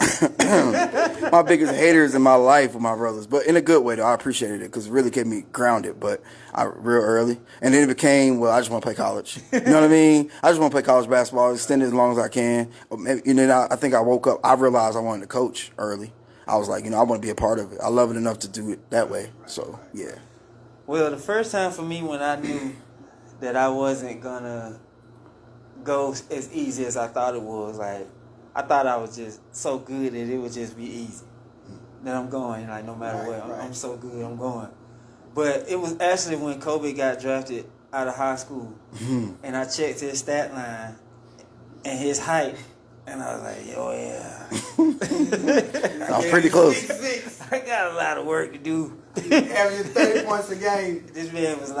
My biggest haters in my life were my brothers, but in a good way though. I appreciated it because it really kept me grounded. But real early, and then it became, well, I just want to play college. You know what I mean? I just want to play college basketball, extend it as long as I can. And then I think I woke up. I realized I wanted to coach early. I was like, I want to be a part of it. I love it enough to do it that way. So yeah. Well, the first time for me when I knew that I wasn't gonna go as easy as I thought it was, like I thought I was just so good that it would just be easy. That I'm going, like no matter what, I'm so good, I'm going. But it was actually when Kobe got drafted out of high school, and I checked his stat line and his height, and I was like, oh yeah, I was pretty close. 6'6". I got a lot of work to do. Averaging 30 points a game. This man was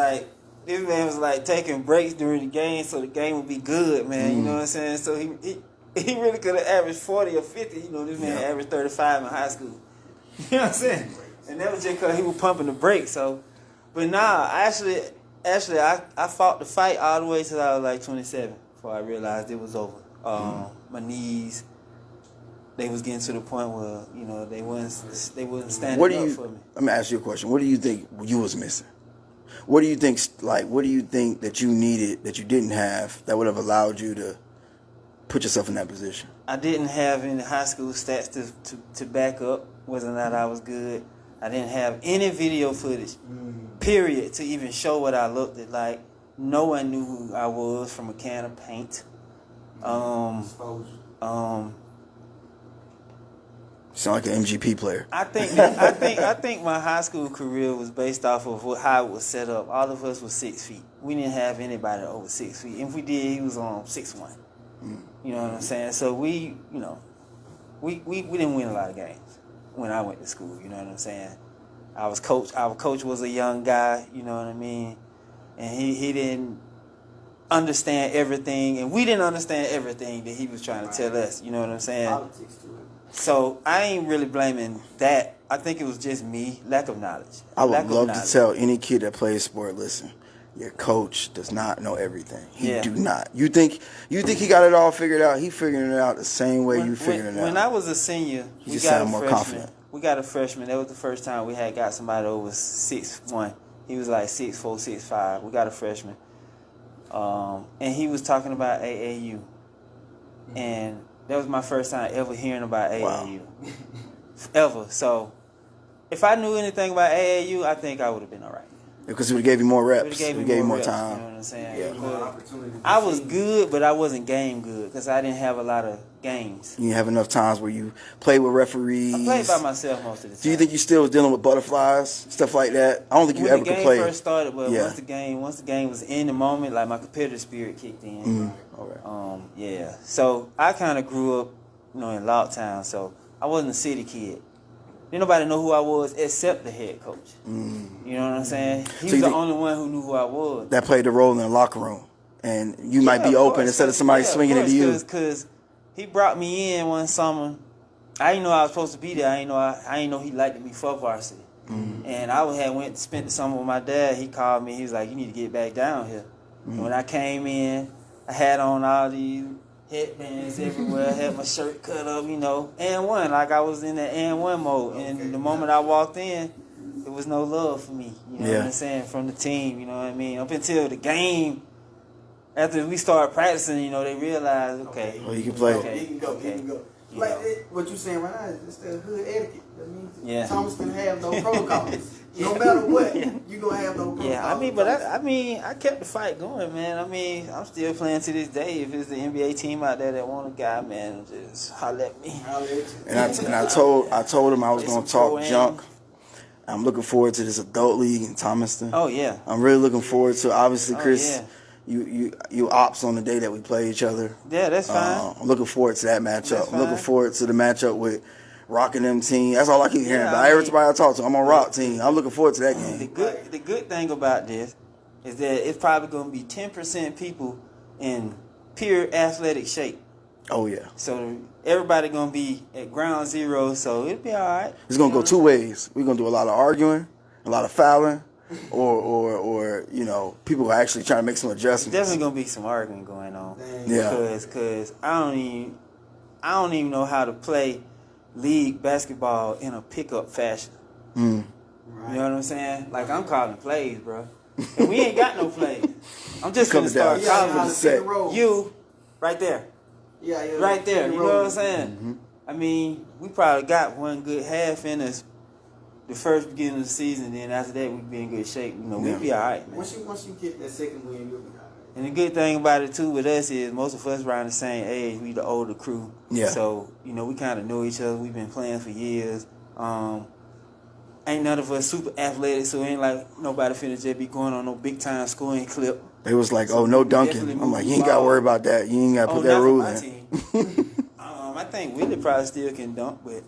like taking breaks during the game so the game would be good, man. You know what I'm saying? So he really could have averaged 40 or 50. This man averaged 35 in high school. You know what I'm saying? And that was just because he was pumping the brakes. So, but nah, actually, I fought the fight all the way till I was like 27 before I realized it was over. My knees, they was getting to the point where they wasn't standing up for me. Let me ask you a question. What do you think you was missing? What do you think that you needed that you didn't have that would have allowed you to put yourself in that position? I didn't have any high school stats to back up whether or not I was good. I didn't have any video footage, period, to even show what I looked like. No one knew who I was from a can of paint. Sound like an MGP player. I think my high school career was based off of how it was set up. All of us was 6 feet. We didn't have anybody over 6 feet. If we did, he was on 6'1". You know what I'm saying? So we didn't win a lot of games when I went to school. You know what I'm saying? Our coach was a young guy. You know what I mean? And he didn't understand everything, and we didn't understand everything that he was trying to tell us. You know what I'm saying? Politics to it. So I ain't really blaming that. I think it was just me, lack of knowledge. I would love to tell any kid that plays sport, listen, your coach does not know everything. He do not. You think he got it all figured out? He figuring it out the same way you figuring it out. When I was a senior, you just sound more confident. We got a freshman. That was the first time we had got somebody over 6'1". He was like 6'4", 6'5". We got a freshman. And he was talking about AAU. And that was my first time ever hearing about AAU. Wow. Ever. So if I knew anything about AAU, I think I would have been all right. Because it would have gave you more It reps. gave It me gave you more reps, time. You know what I'm saying? Yeah. More opportunity to I was succeed. good, but I wasn't game good because I didn't have a lot of games. You have enough times where you play with referees. I played by myself most of the time. Do you think you still was dealing with butterflies, stuff like that? I don't think you when ever the could game play. first started, but Yeah. once the game was in the moment, like my competitive spirit kicked in. Okay. Yeah. So I kind of grew up, in Locktown, so I wasn't a city kid. Didn't nobody know who I was except the head coach. You know what I'm saying? He So was you the think- only one who knew who I was. That played a role in the locker room, and you might be of open course, instead of somebody swinging into you. Because he brought me in one summer. I didn't know I was supposed to be there. I didn't know he liked me for varsity. And I spent the summer with my dad. He called me. He was like, "You need to get back down here." And when I came in, I had on all these headbands everywhere. I had my shirt cut up, and one, like I was in that and one mode. And the moment I walked in, there was no love for me. You know what I'm saying? From the team, you know what I mean? Up until the game, after we started practicing, they realized, okay. Oh, you can play. Okay. You can go. You can go. Like what you saying right now is the hood etiquette. That means Thomas can have no protocols. No matter what, you gonna have no protocols. Yeah, I kept the fight going, man. I'm still playing to this day. If it's the NBA team out there that want a guy, man, just holler at me. And I told him I was Play gonna some talk pro-am. junk. I'm looking forward to this adult league in Thomaston. Oh yeah. I'm really looking forward to. Obviously, Oh, Chris, yeah. you ops on the day that we play each other. Yeah, that's fine. I'm looking forward to that matchup. That's I'm looking fine. forward to the matchup with Rocking them team. That's all I keep hearing Yeah, about. I mean- Everybody I talk to, I'm on Rock team. I'm looking forward to that The game. good thing about this is that it's probably going to be 10% people in pure athletic shape. Oh yeah, So everybody going to be at ground zero, so it'll be all right. it's gonna go two ways. We're gonna do a lot of arguing, a lot of fouling, or people are actually trying to make some adjustments. Definitely going to be some arguing going on. Yeah. Because I don't even know how to play league basketball in a pickup fashion. Mm. You know what I'm saying? Like, I'm calling plays, bro. And we ain't got no plays. I'm just Coming gonna start down. calling set. you right there. Yeah, Right there. You know what I'm saying? Mm-hmm. I mean, we probably got one good half in us the first beginning of the season. Then after that, we'd be in good shape. We'd be all right, man. Once you get that second win, you'll be all right. And the good thing about it, too, with us is most of us around the same age. We the older crew. Yeah. So, we kind of know each other. We've been playing for years. Ain't none of us super athletic, so ain't like nobody finna just be going on no big-time scoring clip. They was like, "Oh, no dunking." Definitely I'm like, move "You ain't the got to ball. worry about that. You ain't got to put that not for rule my in." team. I think Willie probably still can dunk, but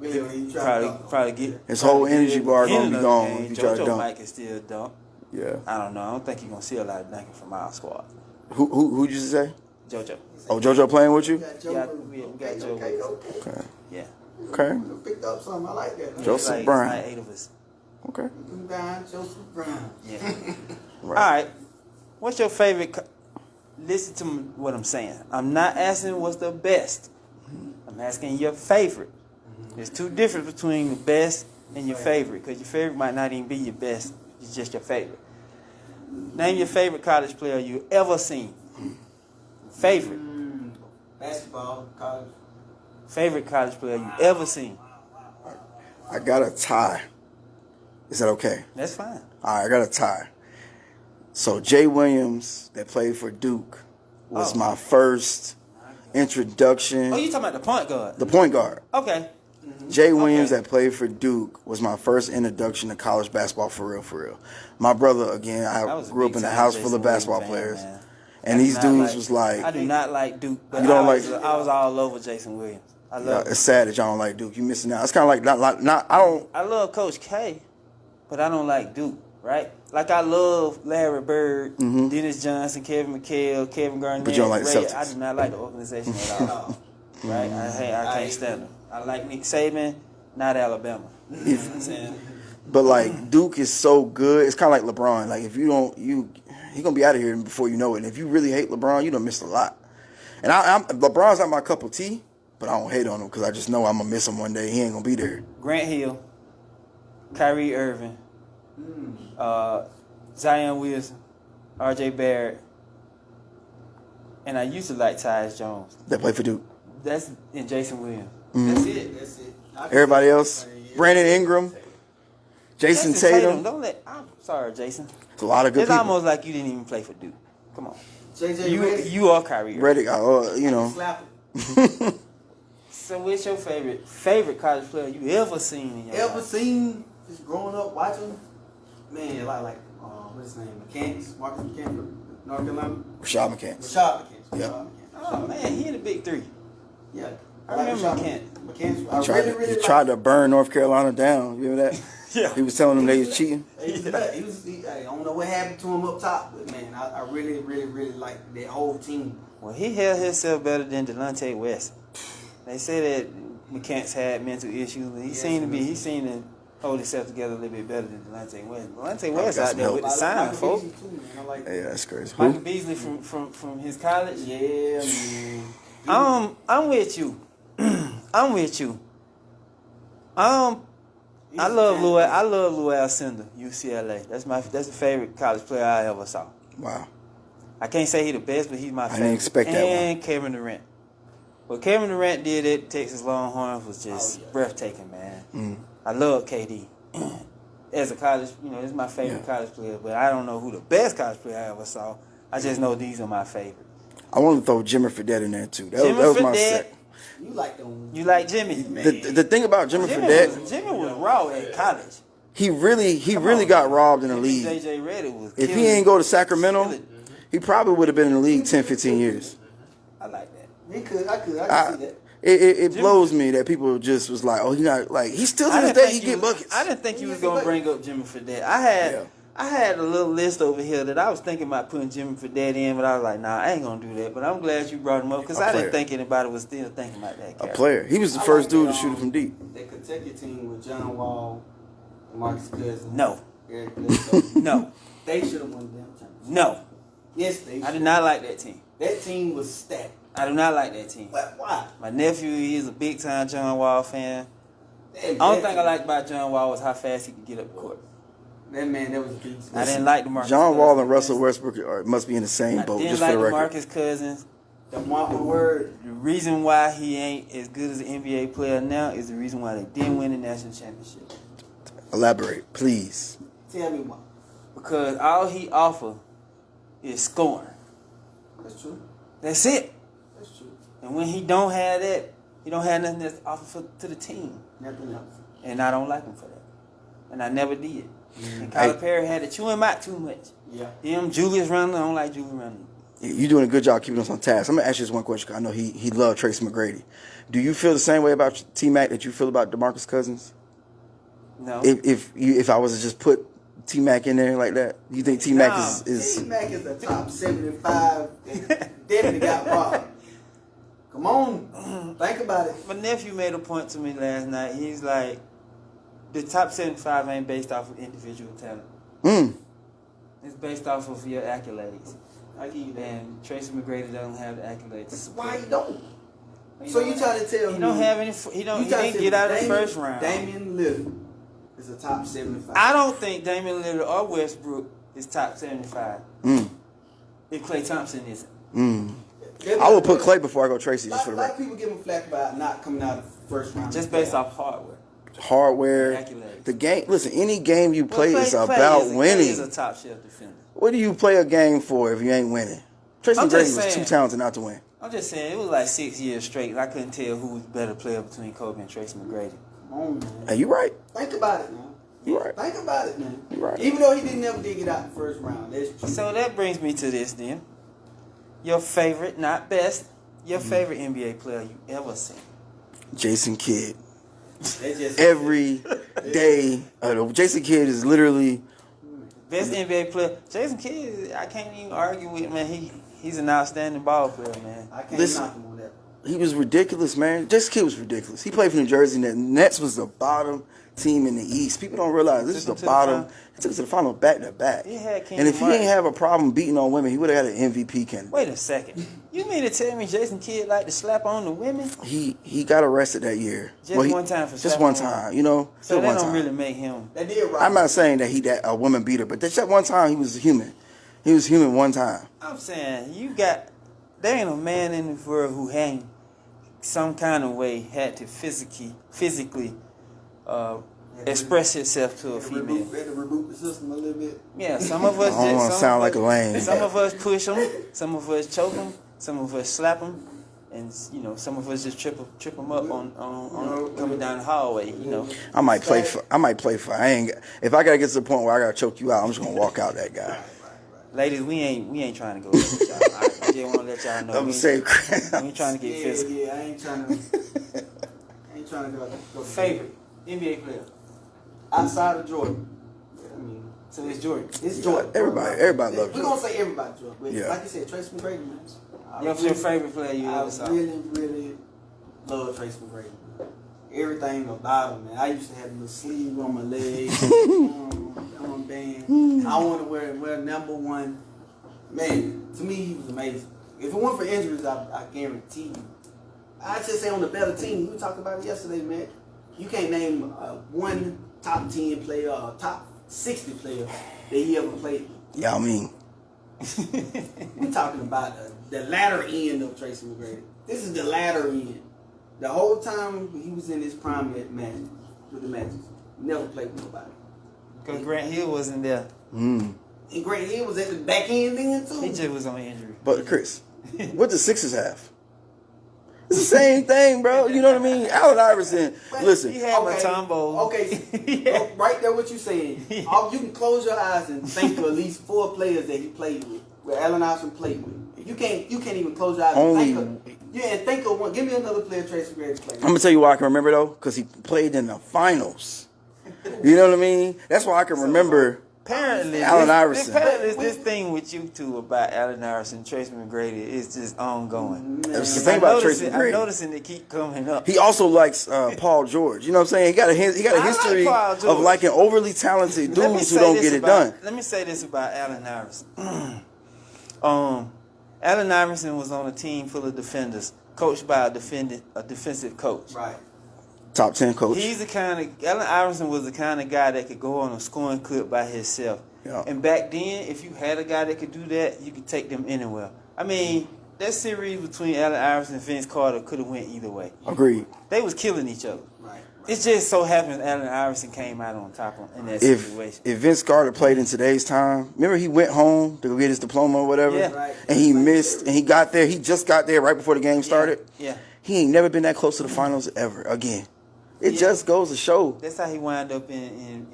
Really, you try to probably get His whole probably energy get bar in gonna be another gone game. if you try to JoJo dunk. Mike can still dunk. Yeah. I don't know. I don't think you're gonna see a lot of dunking from our squad. Who'd you say? JoJo. Oh, JoJo playing with you? got Yeah, Joe. we got Joe. Okay. Yeah. Okay. You picked up something. I like that. Joseph It's Brown. like 8 of us. Okay. Come down, Joseph Brown. Yeah. Right. All right. What's your favorite? Listen to what I'm saying. I'm not asking what's the best. I'm asking your favorite. There's two differences between the best and your favorite, because your favorite might not even be your best. It's just your favorite. Name your favorite college player you ever seen. Favorite. Basketball, college. Favorite college player you ever seen. I got a tie. Is that okay? That's fine. All right, I got a tie. So Jay Williams, that played for Duke, was Oh. my first introduction. Oh, you talking about the point guard? The point guard. Okay. Jay Williams, Okay. that played for Duke, was my first introduction to college basketball for real, for real. My brother, again, I I was a grew up in a big-time house Jason full of Williams basketball fan, players. man. And I these do not dudes was like, I do not like Duke, but You don't I was like- all over Jason Williams. I love it's sad that y'all don't like Duke. You missing out. It's kind of like, I don't, I love Coach K, but I don't like Duke, right? Like, I love Larry Bird, Dennis Johnson, Kevin McHale, Kevin Garnett. But you don't like the Ray. Celtics. I do not like the organization at all, right? I can't stand them. I like Nick Saban, not Alabama. You know what I'm saying? but like Duke is so good. It's kind of like LeBron. Like if you don't, he gonna be out of here before you know it. And if you really hate LeBron, you done missed a lot. And LeBron's not my cup of tea, but I don't hate on him because I just know I'm gonna miss him one day. He ain't gonna be there. Grant Hill, Kyrie Irving, Zion Wilson, R.J. Barrett, and I used to like Tyus Jones. That play for Duke. That's and Jason Williams. That's it. Everybody else, Brandon Ingram. Jason Tatum. Don't let. I'm sorry, Jason. It's a lot of good It's people. almost like you didn't even play for Duke. Come on. JJ You Redick. you are Kyrie. Redick, you know. Slap him. So what's your favorite college player you ever seen in your Ever life? seen, just growing up watching? Man, what's his name? Marcus McCants, North Carolina. Rashad McCants. Rashad McCants. Yeah. Rashad McCants. Oh man, he in the big three. Yeah. I remember Rashad McCants. I He really tried to burn North Carolina down. You remember that? Yeah. He was telling them they was cheating. I don't know what happened to him up top, but man, I really, really, really like that whole team. Well, he held himself better than Delonte West. They say that McCants had mental issues, but he seemed to hold himself together a little bit better than Delonte West. Delonte West got out some there help. with the sign, Michael folks. Beasley too, man. I like Yeah, that's crazy. Michael Who? Beasley from his college. Yeah, man. I'm with you. I'm with you. I love Lou Alcindor, UCLA. That's the favorite college player I ever saw. Wow. I can't say he's the best, but he's my favorite. didn't expect that one. And Kevin Durant. What Kevin Durant did at Texas Longhorns was just breathtaking, man. I love KD. As a college, it's my favorite college player, but I don't know who the best college player I ever saw. I just know these are my favorite. I want to throw Jimmy Fredette in there too. That Jimmy was my Fredette. set. You like them? You like Jimmy? The thing about Jimmy Fredette, Jimmy was raw at college. he really got robbed in the league. JJ Redick was. If he ain't go to Sacramento, he probably would have been in the league 10, 15 years. I like that. I could see that. It blows me that people just was like, oh, he not like he still to this day he get buckets. I didn't think you was gonna bring up Jimmy Fredette. I had a little list over here that I was thinking about putting Jimmy Fredette in, but I was like, nah, I ain't gonna do that. But I'm glad you brought him up because I didn't think anybody was still thinking about that A character. player. He was the first dude to shoot it from deep. That Kentucky team with John Wall, Marcus Cousins. No. Eric Bledsoe. No. They should have won them championship. No. Yes, they. I did not like that team. That team was stacked. I do not like that team. But why? My nephew is a big time John Wall fan. That Only thing I liked about John Wall was how fast he could get up the court. That was a beast. I didn't like DeMarcus John Wall and Cousins. Russell Westbrook must be in the same boat. I didn't Just like for the record. DeMarcus Cousins. The one word. The reason why he ain't as good as an NBA player now is the reason why they didn't win the national championship. Elaborate, please. Tell me why. Because all he offer is scoring. That's true. That's it. That's true. And when he don't have that, he don't have nothing that's offer to the team. Nothing else. And I don't like him for that. And I never did. And Kyler Perry had to chew him out too much. Yeah. Him, Julius Randle, I don't like Julius Randle. You're doing a good job keeping us on task. I'm gonna ask you this one question. 'Cause I know he loved Tracy McGrady. Do you feel the same way about T-Mac that you feel about DeMarcus Cousins? No. If I was to just put T-Mac in there like that, you think T-Mac is T-Mac is the top 75. Definitely got robbed. Come on. Think about it. My nephew made a point to me last night. He's like, the top 75 ain't based off of individual talent. It's based off of your accolades. I give you that. And Tracy McGrady doesn't have the accolades. Why you don't? So you trying to tell me he don't have any? He didn't get out of the first round. Damian Lillard is a top 75. I don't think Damian Lillard or Westbrook is top 75. If Klay Thompson isn't. I would put Clay before I go Tracy, just for the like record. people give him flack about not coming out of the first round. Just based off hardware. Hardware, Accolades. the game. Listen, any game you play is Klay about Klay winning. is a top shelf defender. What do you play a game for if you ain't winning? Tracy I'm McGrady just was too saying. talented not to win. I'm just saying, it was like 6 years straight. And I couldn't tell who was the better player between Kobe and Tracy McGrady. Come on, man. Hey, you right. Think about it, man. You right. Think about it, man. You right. Even though he didn't ever did get out the first round. That's true. So that brings me to this then. Your favorite, not best, your favorite NBA player you ever seen. Jason Kidd. That's just Every day, Jason Kidd is literally. Best NBA player. Jason Kidd, I can't even argue with, man. He's an outstanding ball player, man. I can't Listen. knock him on that. He was ridiculous, man. Jason Kidd was ridiculous. He played for New Jersey, and the Nets was the bottom team in the East. People don't realize this is the Took him to the bottom. final. He took us to the final back to back. He had King And if he Martin. didn't have a problem beating on women, he would have had an MVP candidate. Wait a second. You mean to tell me Jason Kidd like to slap on the women? He got arrested that year. Just one time for just slapping one on time, you know. So just that one don't time. really make him. That did right. I'm not saying that a woman beater, but that one time he was human. He was human one time. I'm saying there ain't a man in the world who ain't some kind of way had to physically express itself to a female. Had to reboot the system a little bit. Yeah, some of us. I don't want to sound like a lame. Some of us push them. Some of us choke them. Some of us slap them. And some of us just trip them up on coming down the hallway. I might play for. If I gotta get to the point where I gotta choke you out, I'm just gonna walk out that guy. Ladies, we ain't trying to go with y'all. I just want to let y'all know. I'm we ain't trying to get physical. Yeah, I ain't trying to go. Favorite NBA player Outside of Jordan. so it's Jordan. It's Jordan. Everybody loves We're Jordan. gonna say everybody Jordan. But Yeah. like you said, Tracy McGrady, man. What's your favorite player you I ever saw? really love Tracy McGrady. Everything about him, man. I used to have a little sleeve on my leg, armband. I want to wear number one. Man, to me, he was amazing. If it weren't for injuries, I guarantee you. I just say on the better team. We talked about it yesterday, man. You can't name one top 10 player or top 60 player that he ever played with. Yeah, I mean, We're talking about the latter end of Tracy McGrady. This is the latter end. The whole time he was in his prime with the Magic, never played with nobody. Because Grant Hill wasn't there. And Grant Hill was at the back end then too. He just was on injury. but Chris, what the Sixers have? It's the same thing, bro. You know what I mean? Allen Iverson. Listen, He had Matumbo. Okay, Yeah. right there, what you saying? You can close your eyes and think of at least 4 players that he played with, where Allen Iverson played with. You can't even close your eyes and think of one. Give me another player Tracy McGrady played with. I'm gonna tell you why I can remember though, because he played in the finals. You know what I mean? That's why I can remember. Apparently, Allen Iverson. This thing with you two about Allen Iverson, Tracy McGrady is just ongoing. The thing about Tracy I'm McGrady, noticing it keep coming up. he also likes Paul George. You know what I'm saying? He got a history Paul George. of liking overly talented Let me dudes who say don't this get it about- done. Let me say this about Allen Iverson. Allen Iverson was on a team full of defenders, coached by a defensive coach. Right. Top 10 coach. Allen Iverson was the kind of guy that could go on a scoring clip by himself. Yeah. And back then, if you had a guy that could do that, you could take them anywhere. I mean, that series between Allen Iverson and Vince Carter could have went either way. Agreed. They was killing each other. Right. It just so happened Allen Iverson came out on top in that situation. If Vince Carter played in today's time, remember he went home to go get his diploma or whatever, Yeah. Right. and he missed, and he got there. He just got there right before the game started. Yeah. He ain't never been that close to the finals ever again. It just goes to show. That's how he wound up in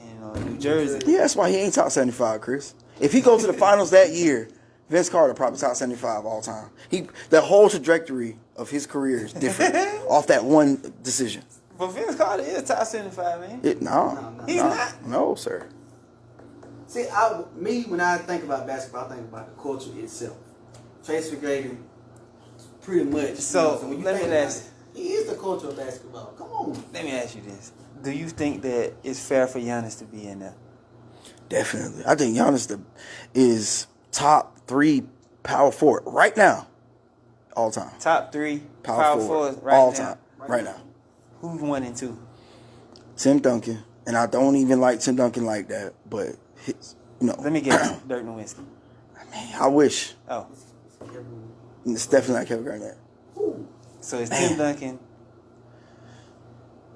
New Jersey. Yeah, that's why he ain't top 75, Chris. If he goes to the finals that year, Vince Carter probably top 75 all time. The whole trajectory of his career is different off that one decision. But Vince Carter is top 75, man. He's not. No, sir. See, when I think about basketball, I think about the culture itself. Tracy McGrady, pretty much. So, when you let think me about ask- it, he is the culture of basketball. Come on. Let me ask you this. Do you think that it's fair for Giannis to be in there? Definitely. I think Giannis is top 3 power forward right now. All time. Top 3 Power forwards forward. right all now. time. Right now. Who's 1 and 2? Tim Duncan. And I don't even like Tim Duncan like that. But, Let me get Dirk Nowitzki. I wish. Oh, It's definitely not Kevin Garnett. so it's Tim Duncan.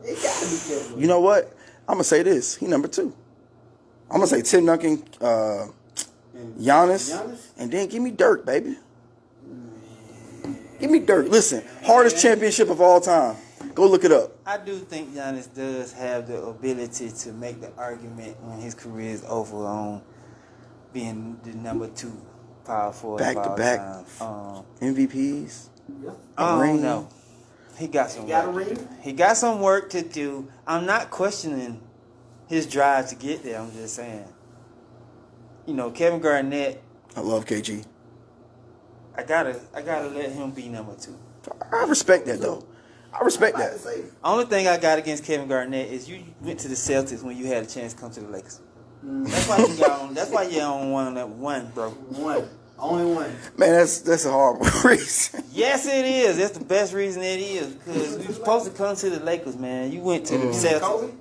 It got to be Kevin. You know what? I'm going to say this. He number 2. I'm going to say Tim Duncan, Giannis, and then give me Dirk, baby. Give me Dirk. Listen, hardest championship of all time. Go look it up. I do think Giannis does have the ability to make the argument when his career is over on being the number 2 power forward of all Back-to-back time. MVPs. I ring. don't know. He got some got a work. ring? He got some work to do. I'm not questioning his drive to get there. I'm just saying. Kevin Garnett, I love KG. I gotta let him be number 2. I respect that, though. I respect I'm about that. to say, Only thing I got against Kevin Garnett is you went to the Celtics when you had a chance to come to the Lakers. That's why you got on. That's why you're on one, bro. one. Only one. Man, that's a horrible reason. Yes, it is. That's the best reason it is because we were supposed to come to the Lakers, man. You went to the Celtics. Kobe?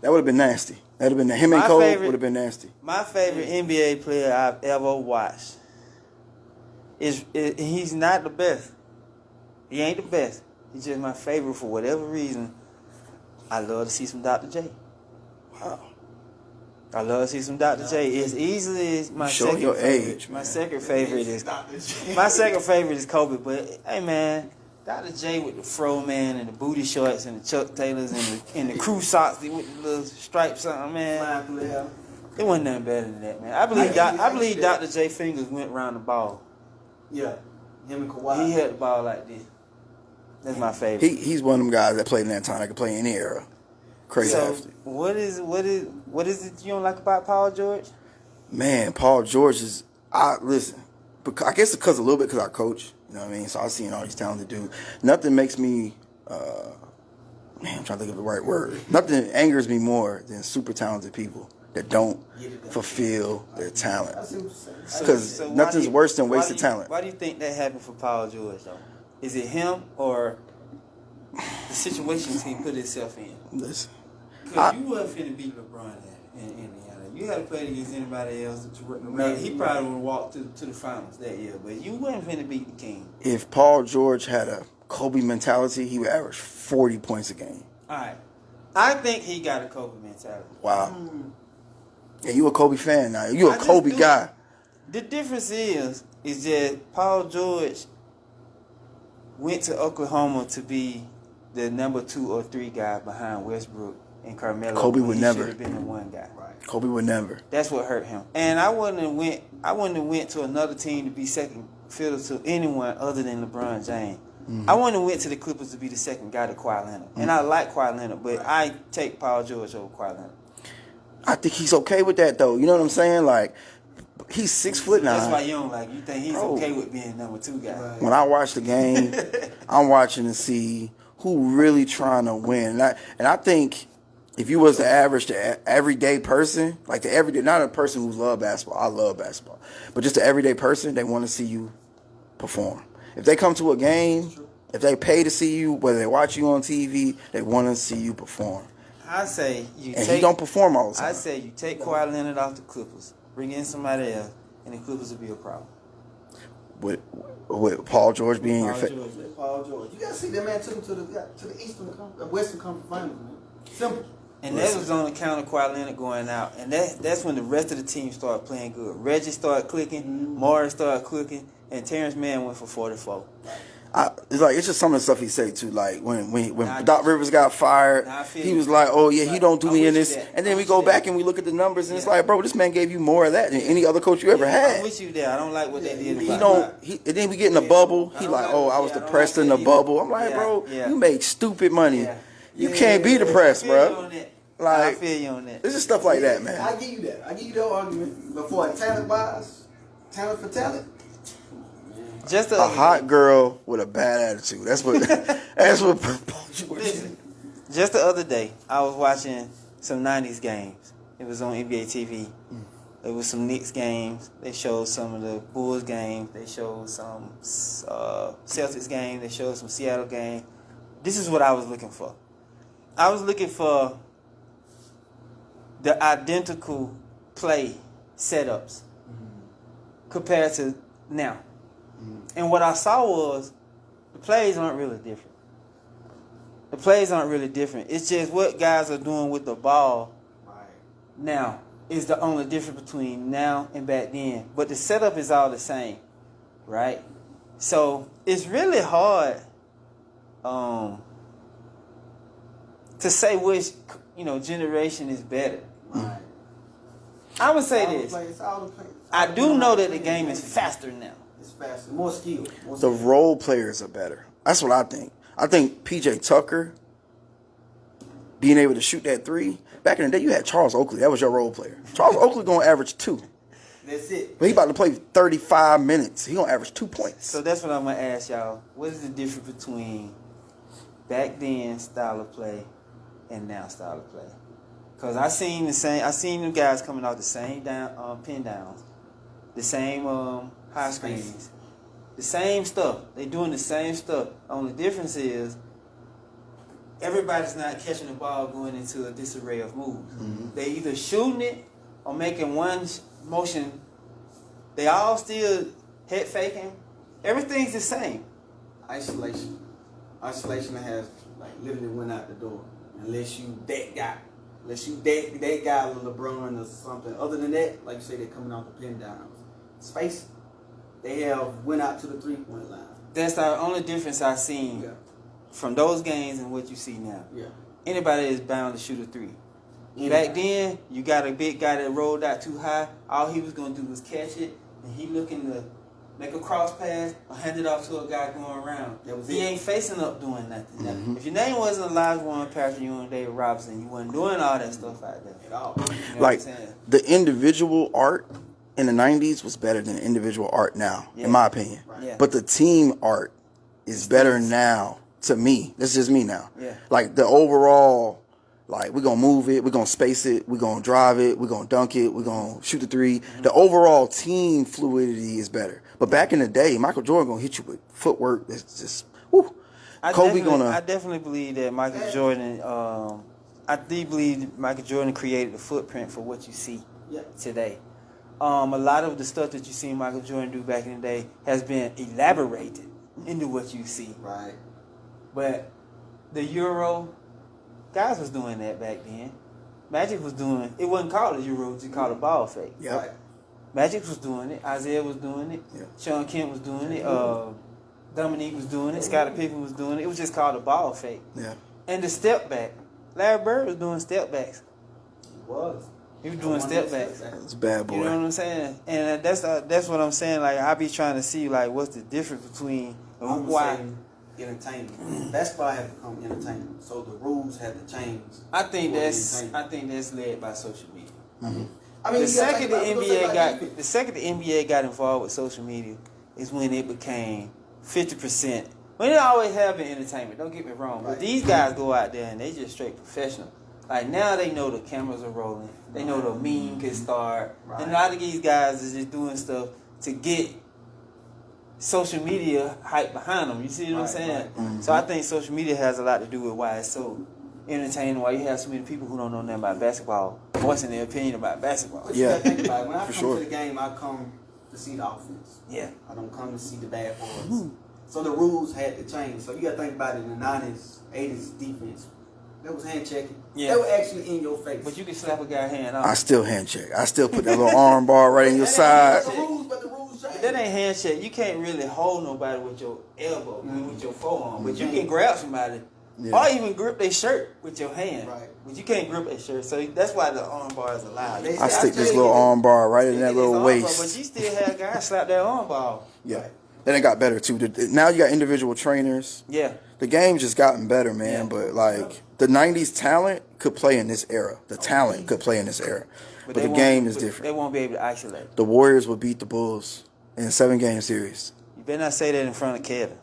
That would have been nasty. That would have been him and My Cole favorite- would have been nasty. My favorite NBA player I've ever watched he's not the best. He ain't the best. He's just my favorite for whatever reason. I love to see some Dr. J. I love to see some Dr. J. It's easily my Show second your favorite. age, My man. second favorite is Dr. J. my second favorite is Kobe. But hey, man, Dr. J with the fro man and the booty shorts and the Chuck Taylors and the crew socks with the little stripes on, man. Flying through the air. It wasn't nothing better than that, man. I believe Dr. J fingers went around the ball. Yeah. Him and Kawhi. He held the ball like this. That's my favorite. He's one of them guys that played in that time. That could play any era. Crazy So athlete. what is it you don't like about Paul George? Man, Paul George is. Listen. I guess because a little bit because I coach. You know what I mean? So I've seen all these talented dudes. Nothing makes me. Man, I'm trying to think of the right word. Nothing angers me more than super talented people that don't fulfill their talent. Because nothing's worse than wasted talent. Why do you think that happened for Paul George, though? Is it him or the situations he put himself in? Listen. Because you wasn't finna beat LeBron in Indiana. You had to play against anybody else. He probably would have walked to the finals that year, but you wasn't finna beat the King. If Paul George had a Kobe mentality, he would average 40 points a game. All right. I think he got a Kobe mentality. Wow. Yeah, you a Kobe fan now. You a Kobe guy. The difference is that Paul George went to Oklahoma to be the number 2 or 3 guy behind Westbrook and Carmelo. Kobe would never. Should have been the one guy. Right. Kobe would never. That's what hurt him. And I wouldn't have went to another team to be second fiddle to anyone other than LeBron James. Mm-hmm. I wouldn't have went to the Clippers to be the second guy to Kawhi Leonard. And I like Kawhi Leonard, but I take Paul George over Kawhi Leonard. I think he's okay with that, though. You know what I'm saying? Like, he's 6'9". That's why you don't like. You think he's okay with being number 2 guy. Right. When I watch the game, I'm watching to see who really trying to win. And I think if you was the average, the everyday person, like the everyday, not a person who love basketball. I love basketball, but just the everyday person, they want to see you perform. If they come to a game, if they pay to see you, whether they watch you on TV, they want to see you perform. I say he don't perform all the time. I say you take Kawhi Leonard off the Clippers, bring in somebody else, and the Clippers will be a problem. With Paul George being your favorite. Paul George. You gotta see that man took him to the Western Conference Finals, man. Simple. And that was on account of Kawhi Leonard going out. And that's when the rest of the team started playing good. Reggie started clicking, Morris started clicking, and Terrence Mann went for 44. It's just some of the stuff he said too. Like when Doc Rivers got fired, he was like, "Oh yeah, he don't do me in this." And then we go back and we look at the numbers, and it's like, bro, this man gave you more of that than any other coach you ever had. I'm with you there. I don't like what they did. And then we get in the bubble. He like, "Oh, I was depressed in the bubble." I'm like, bro, you make stupid money. You can't be depressed, bro. Like, I feel you on that. This is stuff like that, man. I give you that. I give you that argument. Before talent wise, talent for talent. Just a hot girl with a bad attitude. That's what Paul George is. Just the other day, I was watching some 90s games. It was on NBA TV. There was some Knicks games. They showed some of the Bulls games. They showed some Celtics games. They showed some Seattle games. This is what I was looking for. I was looking for the identical play setups compared to now. And what I saw was the plays aren't really different. The plays aren't really different. It's just what guys are doing with the ball now is the only difference between now and back then. But the setup is all the same, right? So it's really hard to say which generation is better. Right. I would say this. I do know that the game is faster now. It's faster, more skill. The role players are better. That's what I think. I think P.J. Tucker being able to shoot that 3. Back in the day, you had Charles Oakley. That was your role player. Charles Oakley gonna average 2. That's it. But he about to play 35 minutes. He gonna average 2 points. So that's what I'm gonna ask y'all. What is the difference between back then style of play and now style of play? Because I seen them guys coming out the same pin downs, the same high screens, the same stuff. They doing the same stuff. Only difference is everybody's not catching the ball going into a disarray of moves. Mm-hmm. They either shooting it or making one motion. They all still head faking. Everything's the same. Isolation has literally went out the door unless you that guy. Let's shoot that guy with LeBron or something. Other than that, like you say, they're coming off the pin downs. Space, they have went out to the 3-point line. That's the only difference I've seen from those games and what you see now. Yeah. Anybody is bound to shoot a 3. Anybody. Back then, you got a big guy that rolled out too high. All he was going to do was catch it, and he looking to make a cross pass or hand it off to a guy going around. He ain't facing up doing nothing. Mm-hmm. If your name wasn't Elijah Warren, Patrick Ewing, David Robinson, you wasn't doing all that stuff out there. At all. You know Like, what I'm saying? the individual art in the 90s was better than individual art now, in my opinion. Right. Yeah. But the team art is better now to me. That's just me now. Yeah. Like, the overall, like, we're going to move it, we're going to space it, we're going to drive it, we're going to dunk it, we're going to shoot the 3. Mm-hmm. The overall team fluidity is better. But back in the day, Michael Jordan going to hit you with footwork that's just, whoo. I definitely believe that Michael Jordan, I do believe Michael Jordan created the footprint for what you see today. A lot of the stuff that you see Michael Jordan do back in the day has been elaborated into what you see. Right. But the Euro, guys was doing that back then. Magic was doing, it wasn't called a Euro, it was called a ball fake. Yep. Right. Magic was doing it. Isaiah was doing it. Yeah. Sean Kemp was doing it. Dominique was doing it. Scottie Pippen was doing it. It was just called a ball fake. Yeah. And the step back. Larry Bird was doing step backs. He was. He was doing step backs. It's a bad boy. You know what I'm saying? And that's what I'm saying. Like, I be trying to see, like, what's the difference between why. Entertainment. Basketball has become entertainment. So the rules have to change. I think that's led by social media. Mm-hmm. I mean, The second the NBA got involved with social media is when it became 50%. Well, it always have been entertainment. Don't get me wrong, but these guys go out there and they just straight professional. Like, now they know the cameras are rolling. They know the meme can start. Right. And a lot of these guys is just doing stuff to get social media hype behind them. You see what I'm saying? Right. Mm-hmm. So I think social media has a lot to do with why it's so entertaining, why you have so many people who don't know nothing about basketball voicing their opinion about basketball. But you gotta think about it. When I for come sure. to the game, I come to see the offense. Yeah. I don't come to see the bad boys. So the rules had to change. So you gotta think about it. In the 90s, 80s defense, that was hand checking. Yeah. They were actually in your face. But you can slap a guy hand off. I still hand check. I still put that little arm bar right in your side. But the rules change. That ain't handshake. You can't really hold nobody with your elbow, with your forearm. But you can grab somebody, or even grip their shirt with your hand. Right. But you can't grip their shirt. So that's why the arm bar is allowed. I stick this little arm bar right in that little waist. But you still have guys slap that arm bar. Yeah. Then it got better too. Now you got individual trainers. Yeah. The game's just gotten better, man. Yeah. But like the '90s talent could play in this era. The talent could play in this era. But the game is different. They won't be able to isolate. The Warriors would beat the Bulls in a 7-game series. You better not say that in front of Kevin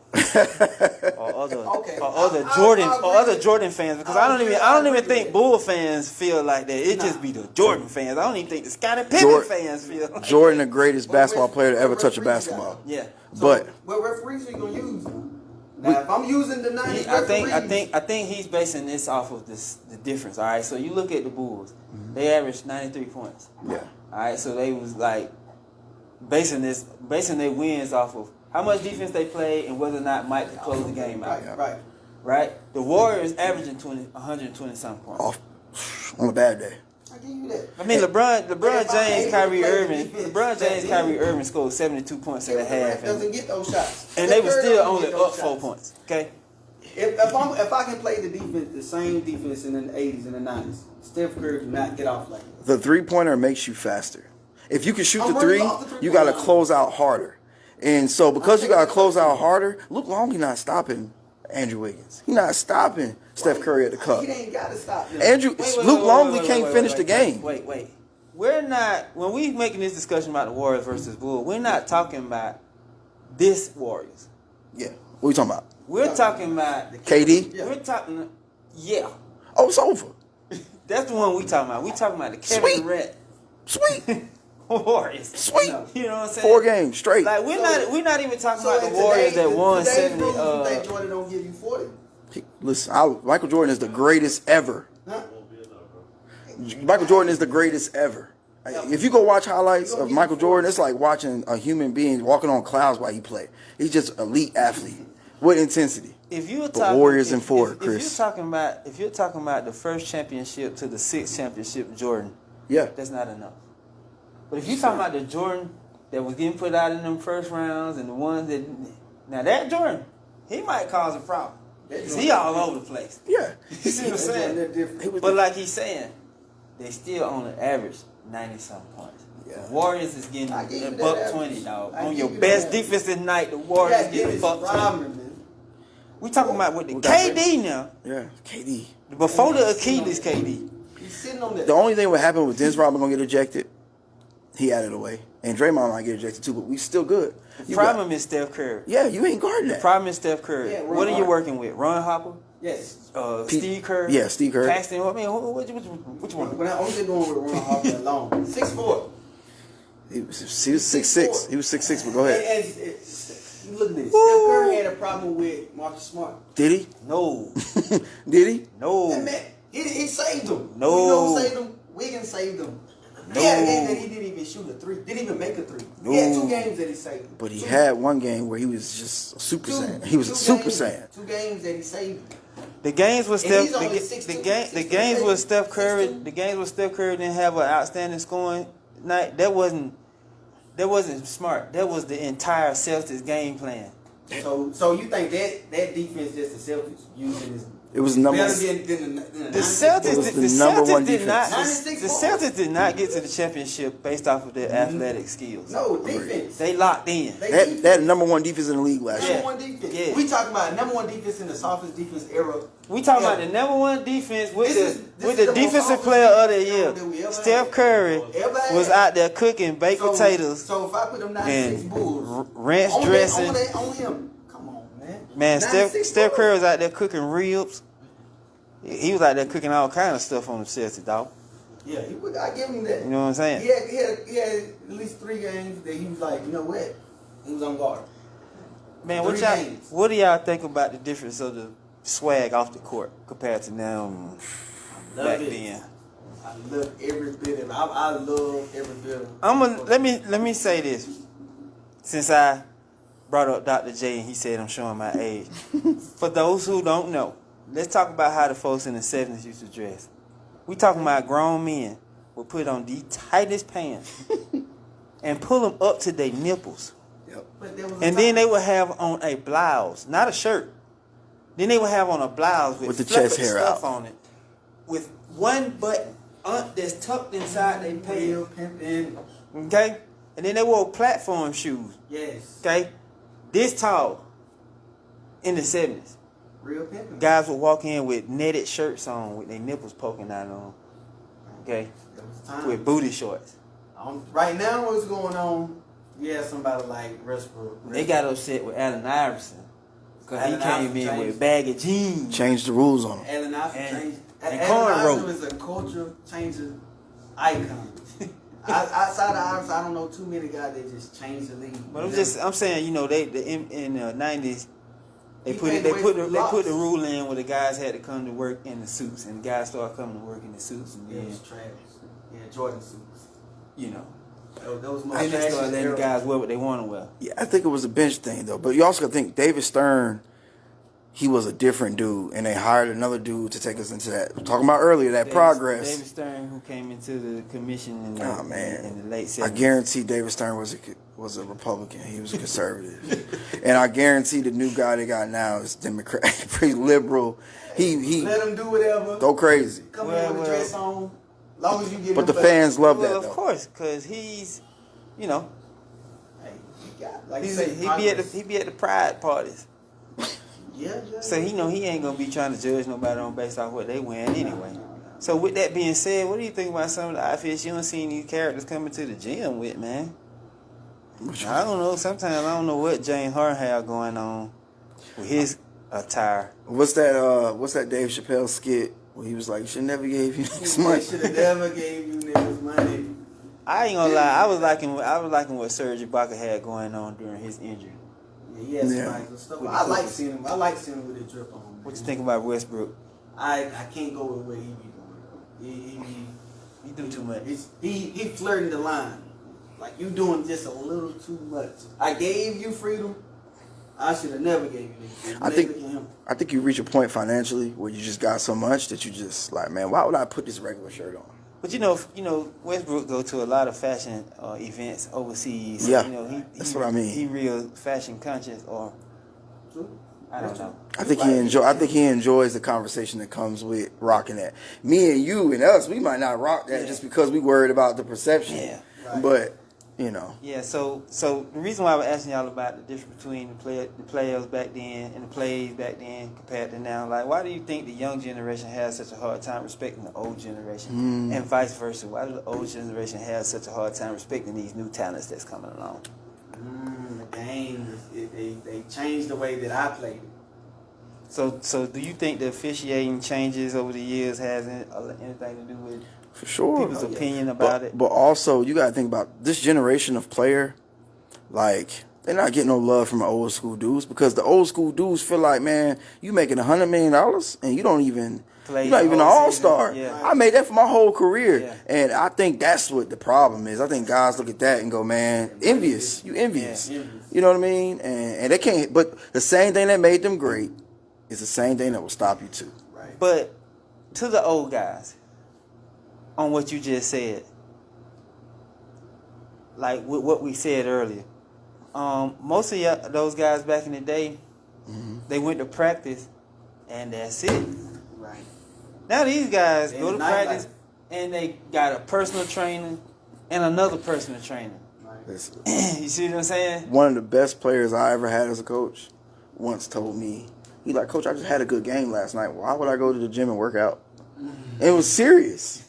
or other Jordan fans, because I don't even think Bull fans feel like that. It just be the Jordan fans. I don't even think the Scottie Pippen fans feel like Jordan, the greatest basketball player to ever touch a basketball. Yeah. But what referees are you gonna use? Now, if I'm using the 90s referees, I think he's basing this off of the difference. All right, so you look at the Bulls; they averaged 93 points. yeah, All right, so they was like basing their wins off of how much defense they played and whether or not Mike could close the game out. Right. The Warriors averaging 120 something points. off on a bad day. I give you that. I mean, LeBron James, Kyrie Irving scored 72 points at a half, Doesn't get those shots, and they were still only up 4 points. Okay. If I can play the defense, the same defense in the 80s and the 90s, Steph Curry do not get off like that. The 3-pointer makes you faster. If you can shoot I'm the three, running off the three-point you got to line. close out harder. And so because you got to close out harder, Luke Longley not stopping Andrew Wiggins. He not stopping Steph Curry at the cup. He ain't got to stop them. Luke Longley can't finish the game. Wait. We're not, when we making this discussion about the Warriors versus Bulls, we're not talking about this Warriors. Yeah. What are you talking about? We're talking about KD? Yeah. We're talking, Oh, it's over. that's the one we talking about. We talking about the Kevin Sweet. Durant Sweet. Warriors. Sweet. You know what I'm saying? 4 games straight. Like we're not even talking about the Warriors that won 70. You think Jordan don't give you 40? Listen, Michael Jordan is the greatest ever. Huh? Michael Jordan is the greatest ever. If you go watch highlights of Michael Jordan, it's like watching a human being walking on clouds while he play. He's just elite athlete with intensity. if you're But talking Warriors in 4, if Chris. if you're talking about the first championship to the 6th championship, Jordan, Yeah. that's not enough. But if you're talking about the Jordan that was getting put out in them first rounds and the ones that now that Jordan, he might cause a problem. He all over the place. Yeah. You see what I'm saying? But like he's saying, they still on the average 90-something points. Yeah. The Warriors is getting I give a you buck that 20, dog. I On give your you best that. defensive night, the Warriors getting a buck 20. man. We talking about with the We got KD now. Yeah. KD. Before the Achilles KD. He's sitting on that. The only thing what happened with Dennis Rodman gonna get ejected, he added away. And Draymond might get ejected too, but we still good. The problem is Steph Curry. Yeah, you ain't guarding The that. problem is Steph Curry. Yeah, Ron What are you Harper. working with? Ron Hopper? Yes. Steve Kerr? Yeah, Steve Kerr. Paxton? I mean, which one? When I only going with Ron Harper alone. 6'4". He was 6'6". He was 6'6", but go ahead. You look at this. Steph Curry had a problem with Marcus Smart. Did he? No. Did he? No. That man, he saved him. No. You know who saved him? Wiggins saved him. He had a game that he didn't even shoot a 3. Didn't even make a 3. No. He had 2 games that he saved him. But he had one game where he was just a super saiyan. He was a two super games- saiyan. 2 games that he saved him. The games with And Steph, he's only the 6'2", games 6'8", with Steph Curry, 6'2". the games with Steph Curry didn't have an outstanding scoring night. That wasn't smart. That was the entire Celtics game plan. So you think that defense just the Celtics using is It was number better one. than The 96 Celtics, was the the number Celtics one did not. defense. The 96 Celtics did not get to the championship based off of their athletic skills. No defense. They locked in. That had number one defense in the league last Number year. one defense. Yeah. We talking about number one defense in the softest defense era. We talking about the number one defense with This the is the most defensive offensive player of the defense year. that we ever Steph had. Curry Ever had. was out there cooking baked potatoes So if I put them 96 and Bulls, ranch on dressing. on him. Come on, man. Man, 96 Steph Bulls. Curry was out there cooking ribs. He was out there cooking all kind of stuff on the Celtics, dog. Yeah, I give him that. You know what I'm saying? He had at least 3 games that he was like, you know what? He was on guard. Man, 3 games. what do y'all think about the difference of the swag off the court compared to now back it. then? I love every bit of it. I love every bit of it. Let me say this. Since I brought up Dr. J and he said I'm showing my age. For those who don't know, let's talk about how the folks in the 70s used to dress. We talking about grown men would put on the tightest pants and pull them up to their nipples. Yep. But there was a And then time- they would have on a blouse, not a shirt. Then they would have on a blouse with the fluffy chest hair stuff out. on it, with one button that's tucked inside their real pants. pimping. Okay, and then they wore platform shoes. Yes. Okay, this tall in the 70s. Real pimping. Guys would walk in with netted shirts on, with their nipples poking out on. Okay, There was time. with booty shorts. Right now, what's going on? Yeah, somebody like Westbrook. They got upset with Allen Iverson because he Allen came Iverson in changed. with baggy jeans. Changed the rules on him. Allen Iverson And- changed. and Allen cornrow. Iverson is a culture changer icon. Outside of Iverson, I don't know too many guys that just changed the league. But I'm saying, you know, in the 90s, they He put paved they the way put for the, the they put the locks. rule in where the guys had to come to work in the suits, and the guys started coming to work in the suits, and It then was trash. Yeah, Jordan suits. you know, Those most they just started trashy letting era. guys wear what they want to wear. Yeah, I think it was a bench thing though. But you also got to think David Stern, he was a different dude, and they hired another dude to take us into that. We're talking about earlier that progress. David Stern, who came into the commission in the, Oh, man. in the late 70s. I guarantee David Stern was a Republican. He was a conservative, and I guarantee the new guy they got now is Democrat, pretty liberal. He Let him do whatever. go crazy. Come Well, in with a dress on. Long as you get But him the back. fans love Well, that of though. course, because he's, you know, Hey, he got like he you say, be at the pride parties. Yeah. So he ain't gonna be trying to judge nobody on based off what they wearing anyway. So with that being said, what do you think about some of the outfits you don't see any characters coming to the gym with, man? I don't know. Sometimes I don't know what James Harden had going on with his attire. What's that Dave Chappelle skit where he was like, "Should never gave you niggas money." Should have never gave you niggas money. I ain't gonna lie. I was liking what Serge Ibaka had going on during his injury. Yeah, he has Yeah. some nice stuff. With the I like Clippers. seeing him. I like seeing him with his drip on. Man. What you think about Westbrook? I can't go with what he be doing. He do too much. He flirting the line. Like you doing just a little too much. I gave you freedom. I should have never gave you this. I think you reach a point financially where you just got so much that you just like, man, why would I put this regular shirt on? But Westbrook go to a lot of fashion events overseas. Yeah, that's what I mean. He real fashion conscious, or I don't know. I think he enjoys the conversation that comes with rocking that. Me and you and us, we might not rock that just because we worried about the perception. Yeah, right. But Yeah, so the reason why I was asking y'all about the difference between the players back then and the plays back then compared to now, like, why do you think the young generation has such a hard time respecting the old generation, and vice versa? Why do the old generation have such a hard time respecting these new talents that's coming along? The game, they changed the way that I played it. So do you think the officiating changes over the years has anything to do with for sure people's opinion about it? But also, you got to think about this generation of player, like, they're not getting no love from old school dudes because the old school dudes feel like, man, you making $100 million and you don't even you're not even an all-star. Yeah. I made that for my whole career. Yeah. And I think that's what the problem is. I think guys look at that and go, man, envious. You envious. Yeah. You know what I mean? And they can't, but the same thing that made them great is the same thing that will stop you too. Right. But to the old guys, on what you just said, like with what we said earlier, most of those guys back in the day, they went to practice and that's it. Right. Now these guys go to nightlife. practice and they got a personal trainer and another personal trainer. Right. Listen, You see what I'm saying? one of the best players I ever had as a coach once told me, he like, Coach, I just had a good game last night. Why would I go to the gym and work out? And it was serious.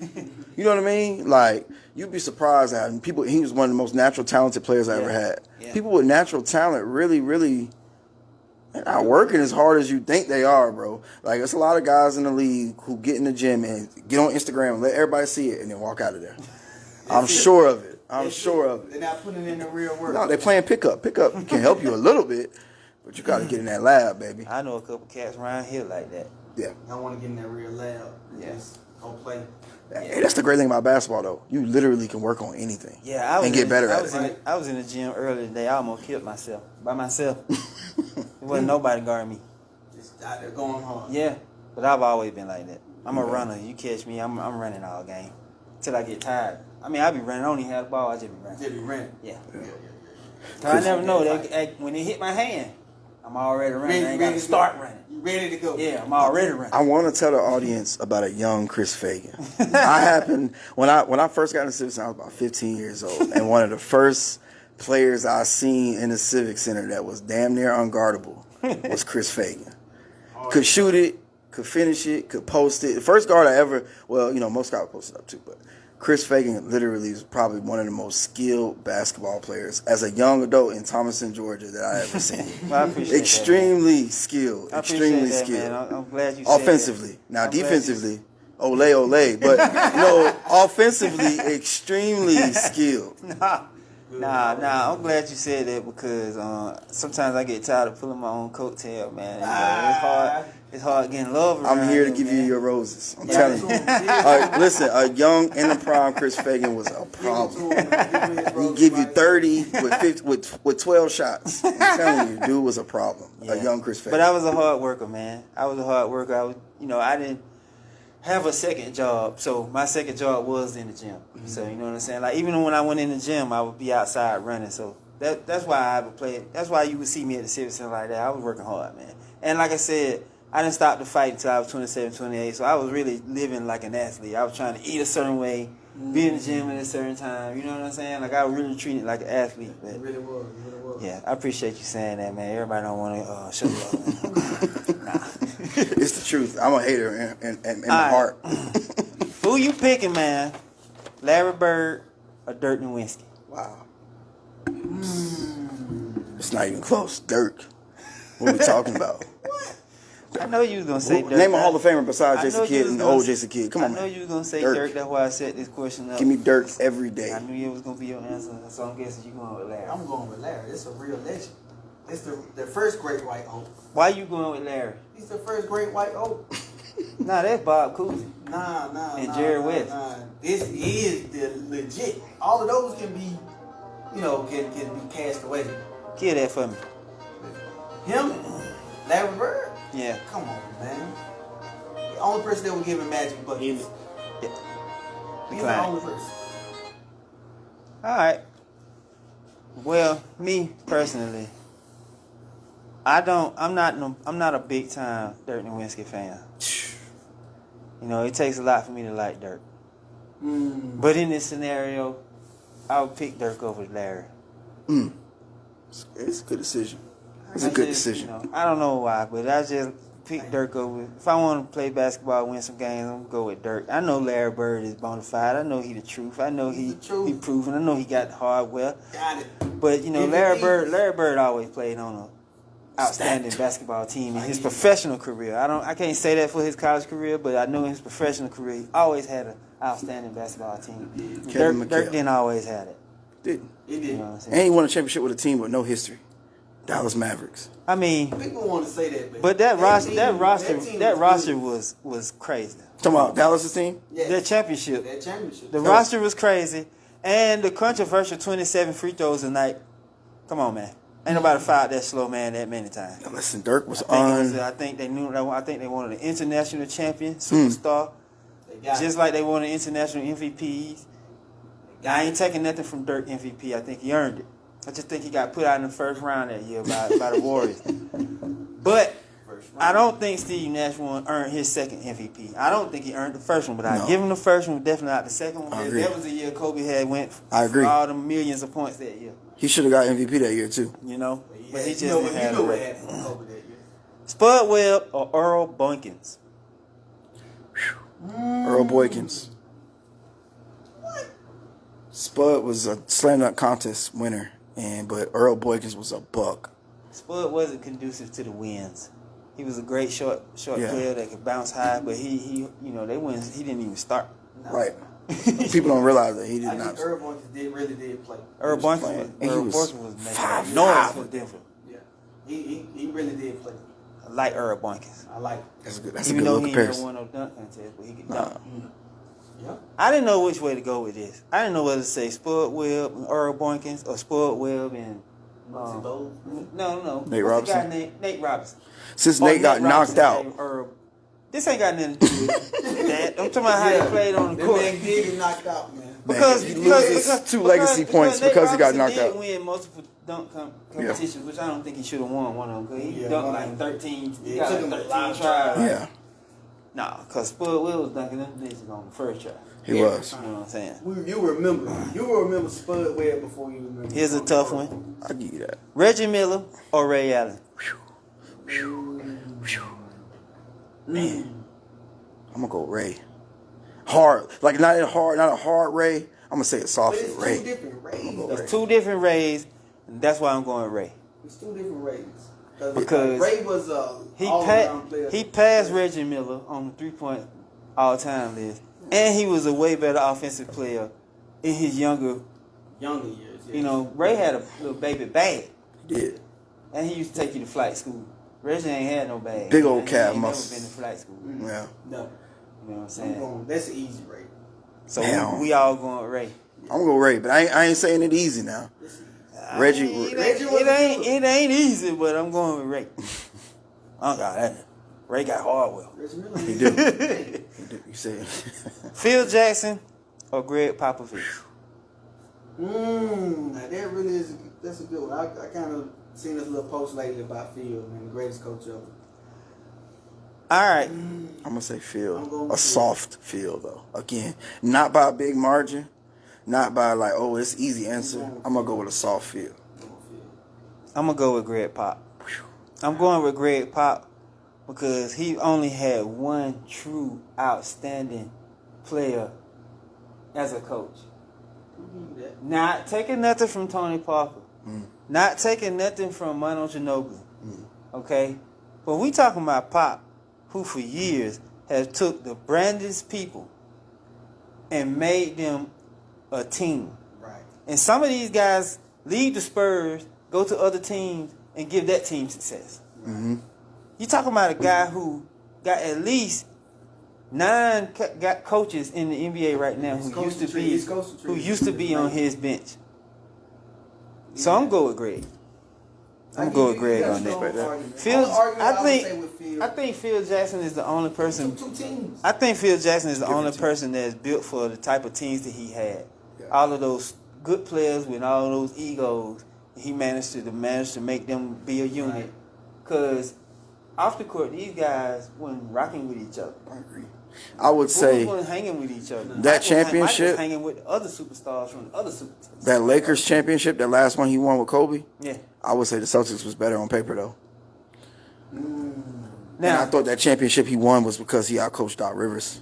You know what I mean? Like, you'd be surprised at people. He was one of the most natural talented players I ever had. Yeah. People with natural talent really, they're not working as hard as you think they are, bro. Like, there's a lot of guys in the league who get in the gym and get on Instagram and let everybody see it and then walk out of there. I'm sure of it. They're not putting in the real work. No, they're playing pickup. Pickup can help you a little bit, but you got to get in that lab, baby. I know a couple cats around here like that. Yeah. I want to get in that real lab. Yes. Go play. Hey, that's the great thing about basketball, though. You literally can work on anything. Yeah, and get better at it. I was in the gym earlier today. I almost killed myself by myself. There wasn't nobody guarding me. Just out there going hard. Yeah, but I've always been like that. I'm a runner. You catch me, I'm running all game till I get tired. I mean, I be running. I don't even have the ball. I just be running. Just be running. Yeah. I never know. When it hit my hand, I'm already running. I ain't got to start running. You ready to go? Yeah, I'm already running. I want to tell the audience about a young Chris Fagan. When I first got into Civic Center, I was about 15 years old, and one of the first players I seen in the Civic Center that was damn near unguardable was Chris Fagan. Could shoot it, could finish it, could post it. The first guard I ever, most guys posted up too, but Chris Fagan literally is probably one of the most skilled basketball players as a young adult in Thomaston, Georgia that I ever seen. Well, I appreciate extremely skilled. I Extremely appreciate that, skilled. man. I'm glad you said Offensively. that. Now, I'm glad defensively, ole. But, no, offensively, extremely skilled. Nah, I'm glad you said that because sometimes I get tired of pulling my own coattail, man. It's hard getting love around I'm here to here, give man. you your roses. I'm telling you. Listen, a young in the prime Chris Fagan was a problem. He give you 30 with 12 shots. I'm telling you, dude was a problem. Yeah. A young Chris Fagan. But I was a hard worker, man. I was a hard worker. I didn't have a second job, so my second job was in the gym. Mm-hmm. So you know what I'm saying? Like even when I went in the gym, I would be outside running. So that's why I would play. That's why you would see me at the Civic Center like that. I was working hard, man. And like I said, I didn't stop to fight until I was 27, 28. So I was really living like an athlete. I was trying to eat a certain way, be in the gym at a certain time. You know what I'm saying? Like I was really treated like an athlete. But It really was. yeah, I appreciate you saying that, man. Everybody don't want to show love. Nah. It's the truth. I'm a hater in my right. heart. Who you picking, man? Larry Bird or Dirk Nowitzki? Wow. It's not even close. Dirk. What are we talking about? I know you was gonna say Dirk. Name a Hall of Famer besides I Jason know you Kidd was and gonna old say- Jason Kidd. Come on, I know man. you was gonna say Dirk. Dirk. That's why I set this question up. Give me Dirk every day. I knew it was gonna be your answer, so I'm guessing you going with Larry. I'm going with Larry. It's a real legend. It's the first great white oak. Why you going with Larry? He's the first great white oak. Nah, that's Bob Cousy. Nah. And Jerry West. Nah. This is the legit. All of those can be, can be cast away. Kill that for me. Him? Larry Bird? Yeah. Come on, man. The only person that would give him magic buckets. He's the Decline. only person. All right. Well, me personally, I'm not a big time Dirk Nowitzki fan. You know, it takes a lot for me to like Dirk. But in this scenario, I would pick Dirk over Larry. It's a good decision. It's a good decision. You know, I don't know why, but I just pick Dirk over. If I want to play basketball, win some games, I'm gonna go with Dirk. I know Larry Bird is bona fide. I know he the truth. I know he proven. I know he got the hardware. Got it. But you know, Larry Bird always played on a outstanding basketball team in his professional career. I can't say that for his college career, but I know in his professional career he always had an outstanding basketball team. Dirk didn't always have it. Didn't. He did. You know what I'm saying? And he won a championship with a team with no history. Dallas Mavericks. I mean, people want to say that, but that roster was crazy. Talking about Dallas' team? Yes. Their championship. The That roster was crazy, and the controversial 27 free throws a night. Come on, man. Ain't nobody fouled that slow man that many times. Now listen, Dirk was I think they wanted an international champion, superstar, just like they wanted international MVPs. I ain't taking nothing from Dirk MVP. I think he earned it. I just think he got put out in the first round that year by the Warriors. But I don't think Steve Nash earned his second MVP. I don't think he earned the first one, but I give him the first one, definitely not the second one. I agree. That was the year Kobe had went I agree. for all the millions of points that year. He should have got MVP that year too. You know? But he just what didn't have the happened record. with Kobe that year. Spud Webb or Earl Boykins? Earl Boykins. Spud was a slam dunk contest winner, but Earl Boykins was a buck. Spud wasn't conducive to the wins. He was a great short player that could bounce high, but he didn't even start. No. Right. People don't realize that he did I not. think Earl Boykins really did play. Earl Boykins was making noise for Denver. Yeah, he really did play. I like Earl Boykins. I like it. That's a Even good though little he never comparison. won no dunk contest, but he could dunk. Yeah. I didn't know which way to go with this. I didn't know whether to say Spud Webb and Earl Boykins or Spud Webb and no. Nate What's the guy Robinson? named Nate Robinson. Since Nate got knocked out. This ain't got nothing to do with that. I'm talking about how he played on the court. That man did get knocked out, man. Because he loses two legacy points because he got knocked out. He did win multiple dunk competitions, which I don't think he should have won one of them. Because he dunked like 13. He got like 13 tries. Yeah. Nah, because Spud Webb was dunking them bitches on the first try. He was. You know what I'm saying? You will remember Spud Webb before you remember. Here's a tough one. I'll give you that. Reggie Miller or Ray Allen? Man. I'm gonna go Ray. Hard. Like not a hard Ray. I'm gonna say it soft But it's Ray. two different Rays. There's two different Rays, and that's why I'm going Ray. It's two different Rays. Because Ray was all-around player. He passed Reggie Miller on the 3-point all-time list, and he was a way better offensive player in his younger years. Yes. You know, Ray had a little baby bag. He did. And he used to take you to flight school. Reggie ain't had no bag. Big old calf He ain't muscles. never been to flight school. Yeah. No. You know what I'm saying? That's an easy Ray. So Damn. we all going with Ray. I'm gonna go Ray, but I ain't saying it easy now. Reggie. It ain't easy, but I'm going with Ray. Oh God, that Ray got hardware. He do. He do. You say it. Phil Jackson or Greg Popovich? That really is. That's a good one. I kind of seen this little post lately about Phil, man, the greatest coach ever. All right. I'm gonna say Phil. going A with soft Phil though. Again, not by a big margin, not by like, oh, it's easy answer. I'm gonna go with a soft Phil. I'm gonna go with Greg Pop. I'm going with Greg Pop because he only had one true outstanding player as a coach. Not taking nothing from Tony Parker. Not taking nothing from Manu Ginobili. Okay? But we talking about Pop, who for years has took the Brandon's people and made them a team. Right. And some of these guys leave the Spurs, go to other teams, and give that team success. You talking about a guy who got at least 9 coaches in the NBA right now who used to be on his bench. So I'm going with Greg. I'm gonna go with Greg on that. Phil, I think Phil Jackson is the only person. Two teams. I think Phil Jackson is the only person that's built for the type of teams that he had. Yeah. All of those good players with all those egos, he managed to make them be a unit. Cause off the court, these guys weren't rocking with each other. I agree. I would say weren't hanging with each other. That championship, Mike was hanging with other superstars from the other superstars. that Lakers championship, that last one he won with Kobe. Yeah. I would say the Celtics was better on paper though. Now And I thought that championship he won was because he outcoached Doc Rivers.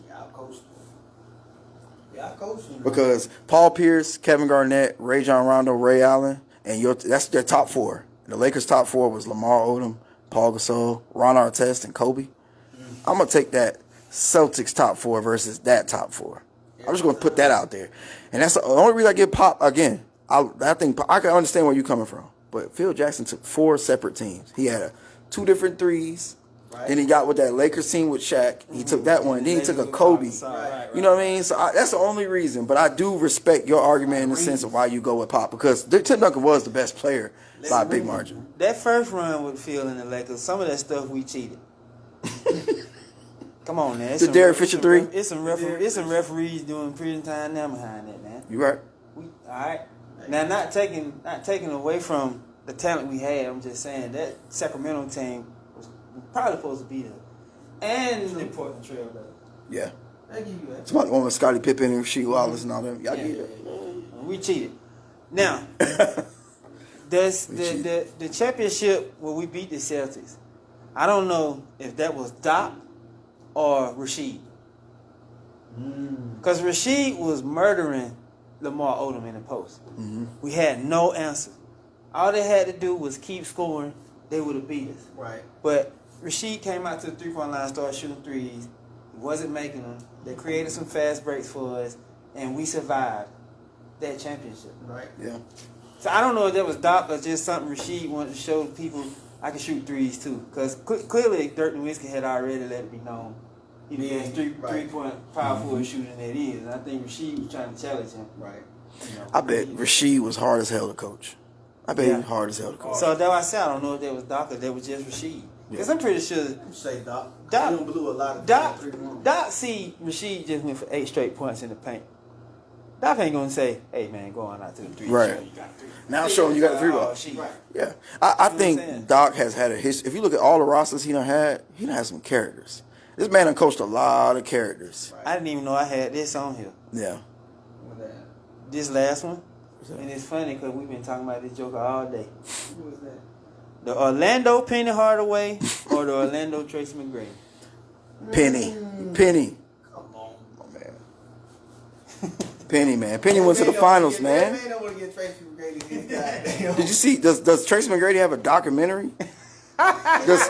Yeah, I coached him. Because Paul Pierce, Kevin Garnett, Ray John Rondo, Ray Allen, and that's their top four. The Lakers' top four was Lamar Odom, Paul Gasol, Ron Artest, and Kobe. I'm gonna take that Celtics top four versus that top four. I'm just gonna put that out there, and that's the only reason I give Pop again. I think I can understand where you're coming from, but Phil Jackson took 4 separate teams. He had 2 different threes. Right. Then he got with that Lakers team with Shaq. He took that one. Then he took a Kobe. You know what I mean? So that's the only reason. But I do respect your argument in the sense of why you go with Pop, because Tim Duncan was the best player by a big margin. That first run with Phil and the Lakers, some of that stuff we cheated. Come on, man. The Derek Fisher 3? It's some referees doing prison time now behind that, man. You right. All right. Now, not taking away from the talent we had. I'm just saying that Sacramento team was probably supposed to be there. And the Portland Trail Blazers. Yeah. I give you that. It's about the one with Scottie Pippen and Rasheed Wallace and all them. Y'all get it. We cheated. Now, the championship where we beat the Celtics, I don't know if that was Doc or Rasheed. Because Rasheed was murdering Lamar Odom in the post. Mm-hmm. We had no answer. All they had to do was keep scoring. They would have beat us. Right. But Rasheed came out to the three-point line, started shooting threes. He wasn't making them. They created some fast breaks for us, and we survived that championship. Right. Yeah. So I don't know if that was Doc or just something Rasheed wanted to show people I can shoot threes too. Because clearly Dirk Nowitzki had already let it be known he the best three-point power forward shooting that is. And I think Rasheed was trying to challenge him. Right. You know, I bet Rasheed was hard as hell to coach. I bet he was hard as hell to coach. So that's why I said I don't know if that was Doc or that was just Rasheed. Because I'm pretty sure You say Doc. Doc He don't blew a lot of Doc see Rasheed just went for 8 straight points in the paint. Doc ain't gonna say, "Hey man, go on out to the 3. Right. Show you got 3. Now show him you got the 3 ball. Right. Yeah. I You know think what I'm saying? Doc has had a history. If you look at all the rosters he done had some characters. This man done coached a lot of characters. I didn't even know I had this on here. Yeah. This last one. And it's funny because we've been talking about this joker all day. Who was that? The Orlando Penny Hardaway or the Orlando Tracy McGrady? Penny. Come on. Oh, man. Penny, man. Penny went to the finals, man. Man don't want to get Tracy McGrady his goddamn. Did you see? Does Tracy McGrady have a documentary? does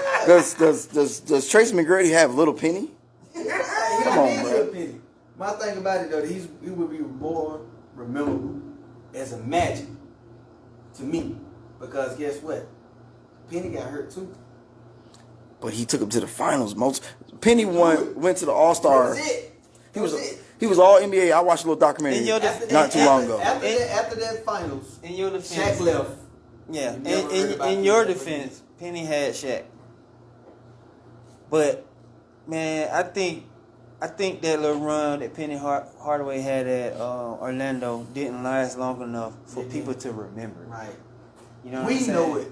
Tracy McGrady have Little Penny? Come on, bro. My thing about it though, he would be more memorable as a Magic to me, because guess what? Penny got hurt too. But he took him to the finals. Penny went to the All-Star. He was all NBA. I watched a little documentary not too long ago. After that finals, In your defense, Shaq left. Yeah, You never heard about in your Penny. defense, Penny had Shaq. But man, I think that little run that Penny Hardaway had at Orlando didn't last long enough for people to remember. Right. You know what We I'm saying? know it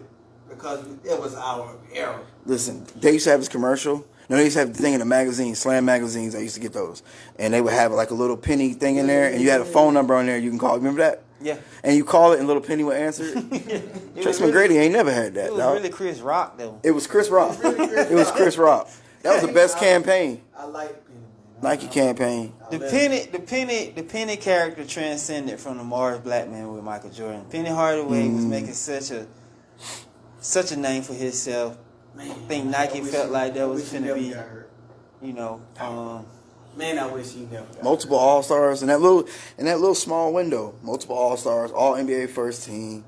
because it was our era. Listen, they used to have this commercial. No, they used to have the thing in the magazine, Slam magazines. I used to get those, and they would have like a little Penny thing in there, and you had a phone number on there you can call. Remember that? Yeah. And you call it, and Little Penny would answer it. Tracy McGrady ain't never had that. It was dog. really Chris Rock though. It was Chris Rock. It was Chris Rock. That was the best campaign. I like Penny. Nike campaign. The Penny character transcended from the Morris Blackman with Michael Jordan. Penny Hardaway was making such a name for himself. Man, I think Nike felt like that was finna be, you know, Man, I wish he never got Multiple All Stars in that little small window. Multiple All Stars, All NBA first team.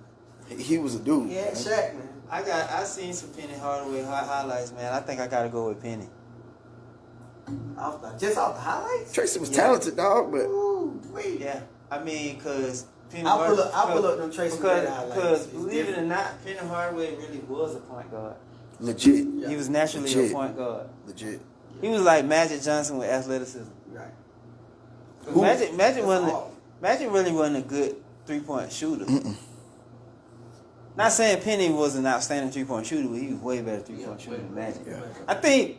He was a dude. Yeah, Shaq, man. I seen some Penny Hardaway highlights, man. I think I gotta go with Penny. Just off the highlights? Tracy was talented, dog, but Ooh, wait. Yeah, I mean, cause Penny I pull up them Tracy McGrady highlights. Because believe it or not, Penny Hardaway really was a point guard. Legit. He was naturally a point guard. Legit. He was like Magic Johnson with athleticism. Right. Magic really wasn't a good 3-point shooter. Not saying Penny was an outstanding 3-point shooter, but he was way better 3-point shooter than Magic. Yeah. I think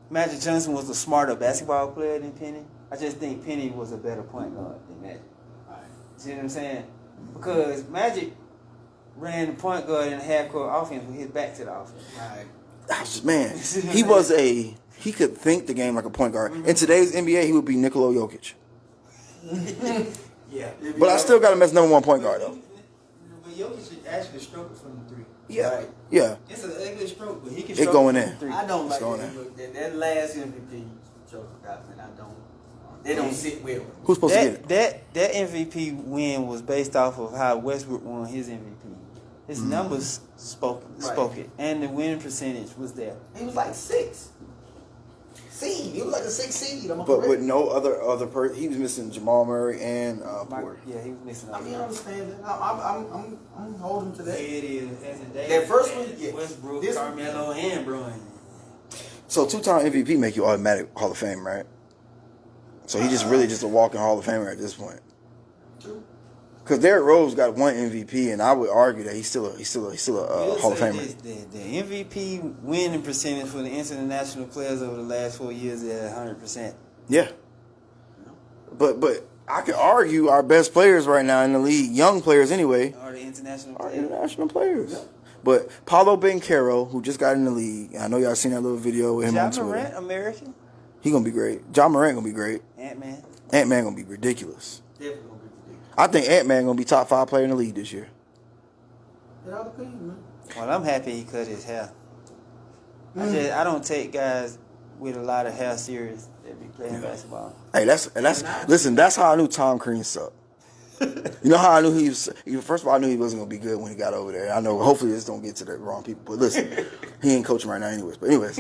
Magic Johnson was a smarter basketball player than Penny. I just think Penny was a better point guard than Magic. Right. See what I'm saying? Because Magic ran the point guard in a half-court offense with his back to the offense. Right. Man, he could think the game like a point guard. In today's NBA, he would be Nikola Jokic. Yeah. But I still got him as number 1 point guard, though. But Jokic should actually stroke it from the 3. Yeah. Right. Yeah. It's an ugly stroke, but he can It stroke going it in. from the 3. I don't It's like going that last MVP choke out, man. I don't. They don't sit well. Who's supposed to get it? That MVP win was based off of how Westbrook won his MVP. His numbers spoke it, and the winning percentage was there. He was like 6 seed. He was like a 6 seed. But with no other person, he was missing Jamal Murray and Porter. Yeah, he was missing. I mean, I understand that. I'm holding to that. Yeah, it is. As a day, That first one, yeah. Westbrook, This- Carmelo, and Brun. So 2-time MVP make you automatic Hall of Fame, right? So he just really just a walking Hall of Famer at this point. True. Because Derrick Rose got 1 MVP, and I would argue that he's still a Hall of Famer. The MVP winning percentage for the international players over the last 4 years is at 100%. Yeah. But I could argue our best players right now in the league, young players anyway, Are the international are players? international players. Yeah. But Paulo Banchero, who just got in the league, I know y'all seen that little video with him on Ja Twitter. Morant, American. He gonna be great. John Morant gonna be great. Ant-Man. Ant-Man gonna be ridiculous. Definitely gonna be ridiculous. I think Ant-Man gonna be top 5 player in the league this year. It all depends, man. Well, I'm happy he cut his hair. I don't take guys with a lot of hair serious that be playing basketball. Hey, listen. That's how I knew Tom Crean sucked. You know how I knew he was. First of all, I knew he wasn't gonna be good when he got over there. I know. Hopefully, this don't get to the wrong people. But listen, he ain't coaching right now, anyways. But anyways,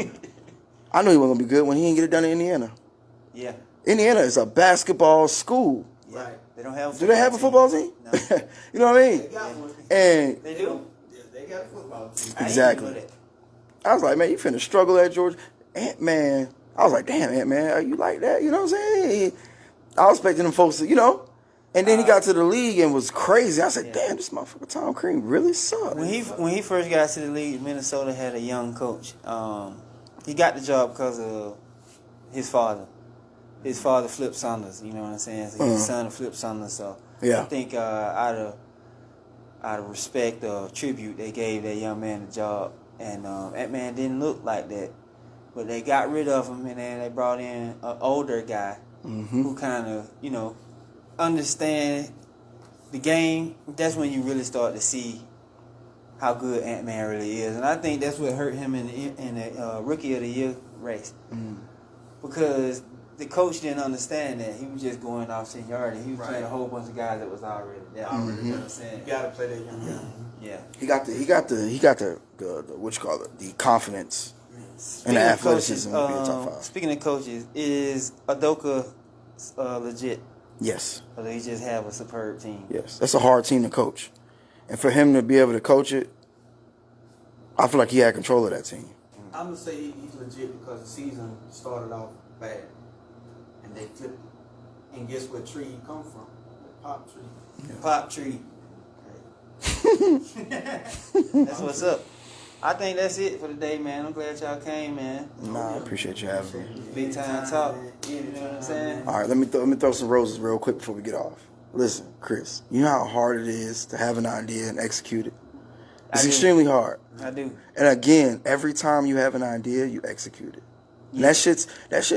I knew he wasn't gonna be good when he didn't get it done in Indiana. Yeah. Indiana is a basketball school. Yeah. Right. They don't have. Do they have a football team? No. You know what I They mean? got one. And They do. Yeah, they got a football team. I ain't Exactly. know that. I was like, man, you finna struggle at Georgia. Ant-Man. I was like, damn, Ant-Man, are you like that? You know what I'm saying? I was expecting them folks to, you know. And then he got to the league and was crazy. I said, damn, this motherfucker Tom Crean really sucked. When he first got to the league, Minnesota had a young coach. He got the job because of his father. His father, Flip Saunders. You know what I'm saying? So he's the son of Flip Saunders. So Yeah. I think out of respect or tribute, they gave that young man the job. And that man didn't look like that. But they got rid of him, and then they brought in an older guy who kind of, you know, understand the game. That's when you really start to see how good Ant-Man really is. And I think that's what hurt him in the Rookie of the Year race. Because the coach didn't understand that. He was just going off seniority. He was playing a whole bunch of guys that was already there. You know what I'm saying? You gotta play that young guy. Yeah. He got the what you call it, the confidence and the athleticism to be a top 5. Speaking of coaches, is Udoka legit? Yes. Or do he just have a superb team? Yes. That's a hard team to coach. And for him to be able to coach it, I feel like he had control of that team. I'm gonna say he's legit because the season started off bad, and they flipped it. And guess what tree he come from? The pop tree. Yeah. Pop tree. That's what's up. I think that's it for today, man. I'm glad y'all came, man. Nah, I appreciate you having me. Big time talk. You know what I'm saying? All right, let me throw some roses real quick before we get off. Listen, Chris, you know how hard it is to have an idea and execute it? It's extremely hard. I do. And again, every time you have an idea, you execute it. And that shit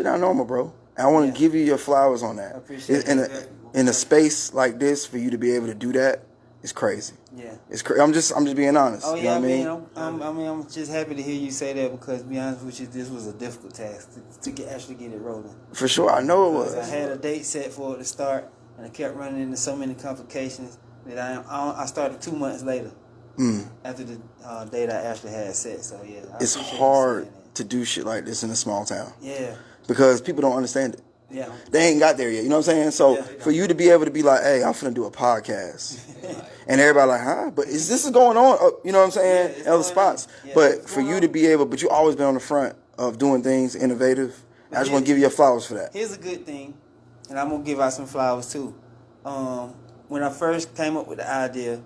not normal, bro. And I want to give you your flowers on that. I appreciate it. In a space like this, for you to be able to do that, it's crazy. Yeah. It's crazy. I'm just being honest. Oh You yeah, know what I mean? I'm just happy to hear you say that because, to be honest with you, this was a difficult task to actually get it rolling. For sure, I know it was. I had a date set for it to start, and I kept running into so many complications that I started 2 months later after the date I actually had set. So yeah, It's hard to do shit like this in a small town. Yeah. Because people don't understand it. Yeah. They ain't got there yet. You know what I'm saying? So Yeah. for you to be able to be like, hey, I'm finna do a podcast. And everybody like, huh? But is this going on? You know what I'm saying? Yeah, In other spots. Yeah, but for you to be able, but you always been on the front of doing things innovative. I just want to give you your flowers for that. Here's a good thing, and I'm gonna give out some flowers too. When I first came up with the idea,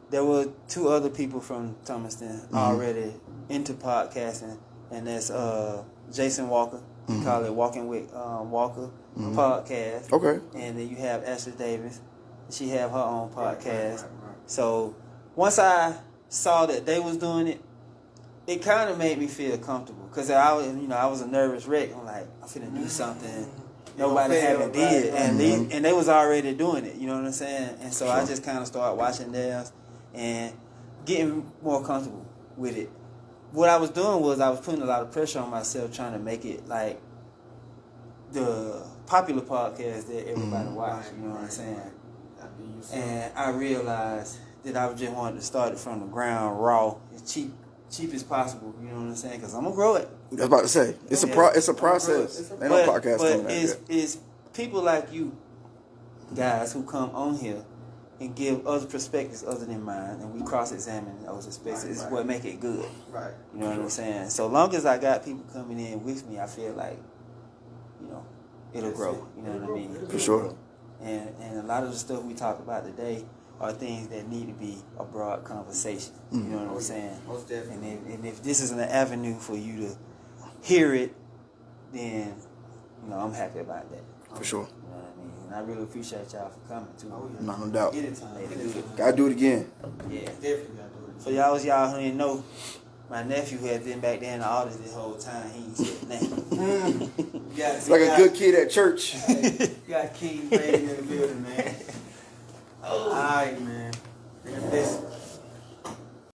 there were 2 other people from Thomaston already into podcasting, and that's Jason Walker. We call it Walking with Walker podcast. Okay. And then you have Ashley Davis. She have her own podcast. So once I saw that they was doing it, it kind of made me feel comfortable because I was a nervous wreck. I'm like, I'm finna do something nobody haven't did, and they was already doing it. You know what I'm saying? And so I just kind of started watching theirs and getting more comfortable with it. What I was doing was I was putting a lot of pressure on myself trying to make it like the popular podcast that everybody watch. You know what I'm saying? And I realized that I just wanted to start it from the ground, raw, as cheap as possible. You know what I'm saying? Because I'm gonna grow it. I was about to say it's a process. Ain't no podcast coming out yet. It's people like you guys who come on here and give other perspectives other than mine, and we cross-examine those perspectives. It's what make it good. Right. You know what I'm saying? So long as I got people coming in with me, I feel like, it'll grow. You know what I mean? For sure. And a lot of the stuff we talk about today are things that need to be a broad conversation. You know what I'm saying? Most definitely. And if this is an avenue for you to hear it, then I'm happy about that. For sure. You know what I mean? And I really appreciate y'all for coming too. No doubt. Anytime. Gotta do it again. Yeah. Definitely gotta do it. For y'all who didn't know, my nephew had been back there in the audience this whole time. He ain't said nothing. It's like a good kid at church. You got King Brady in the building, man.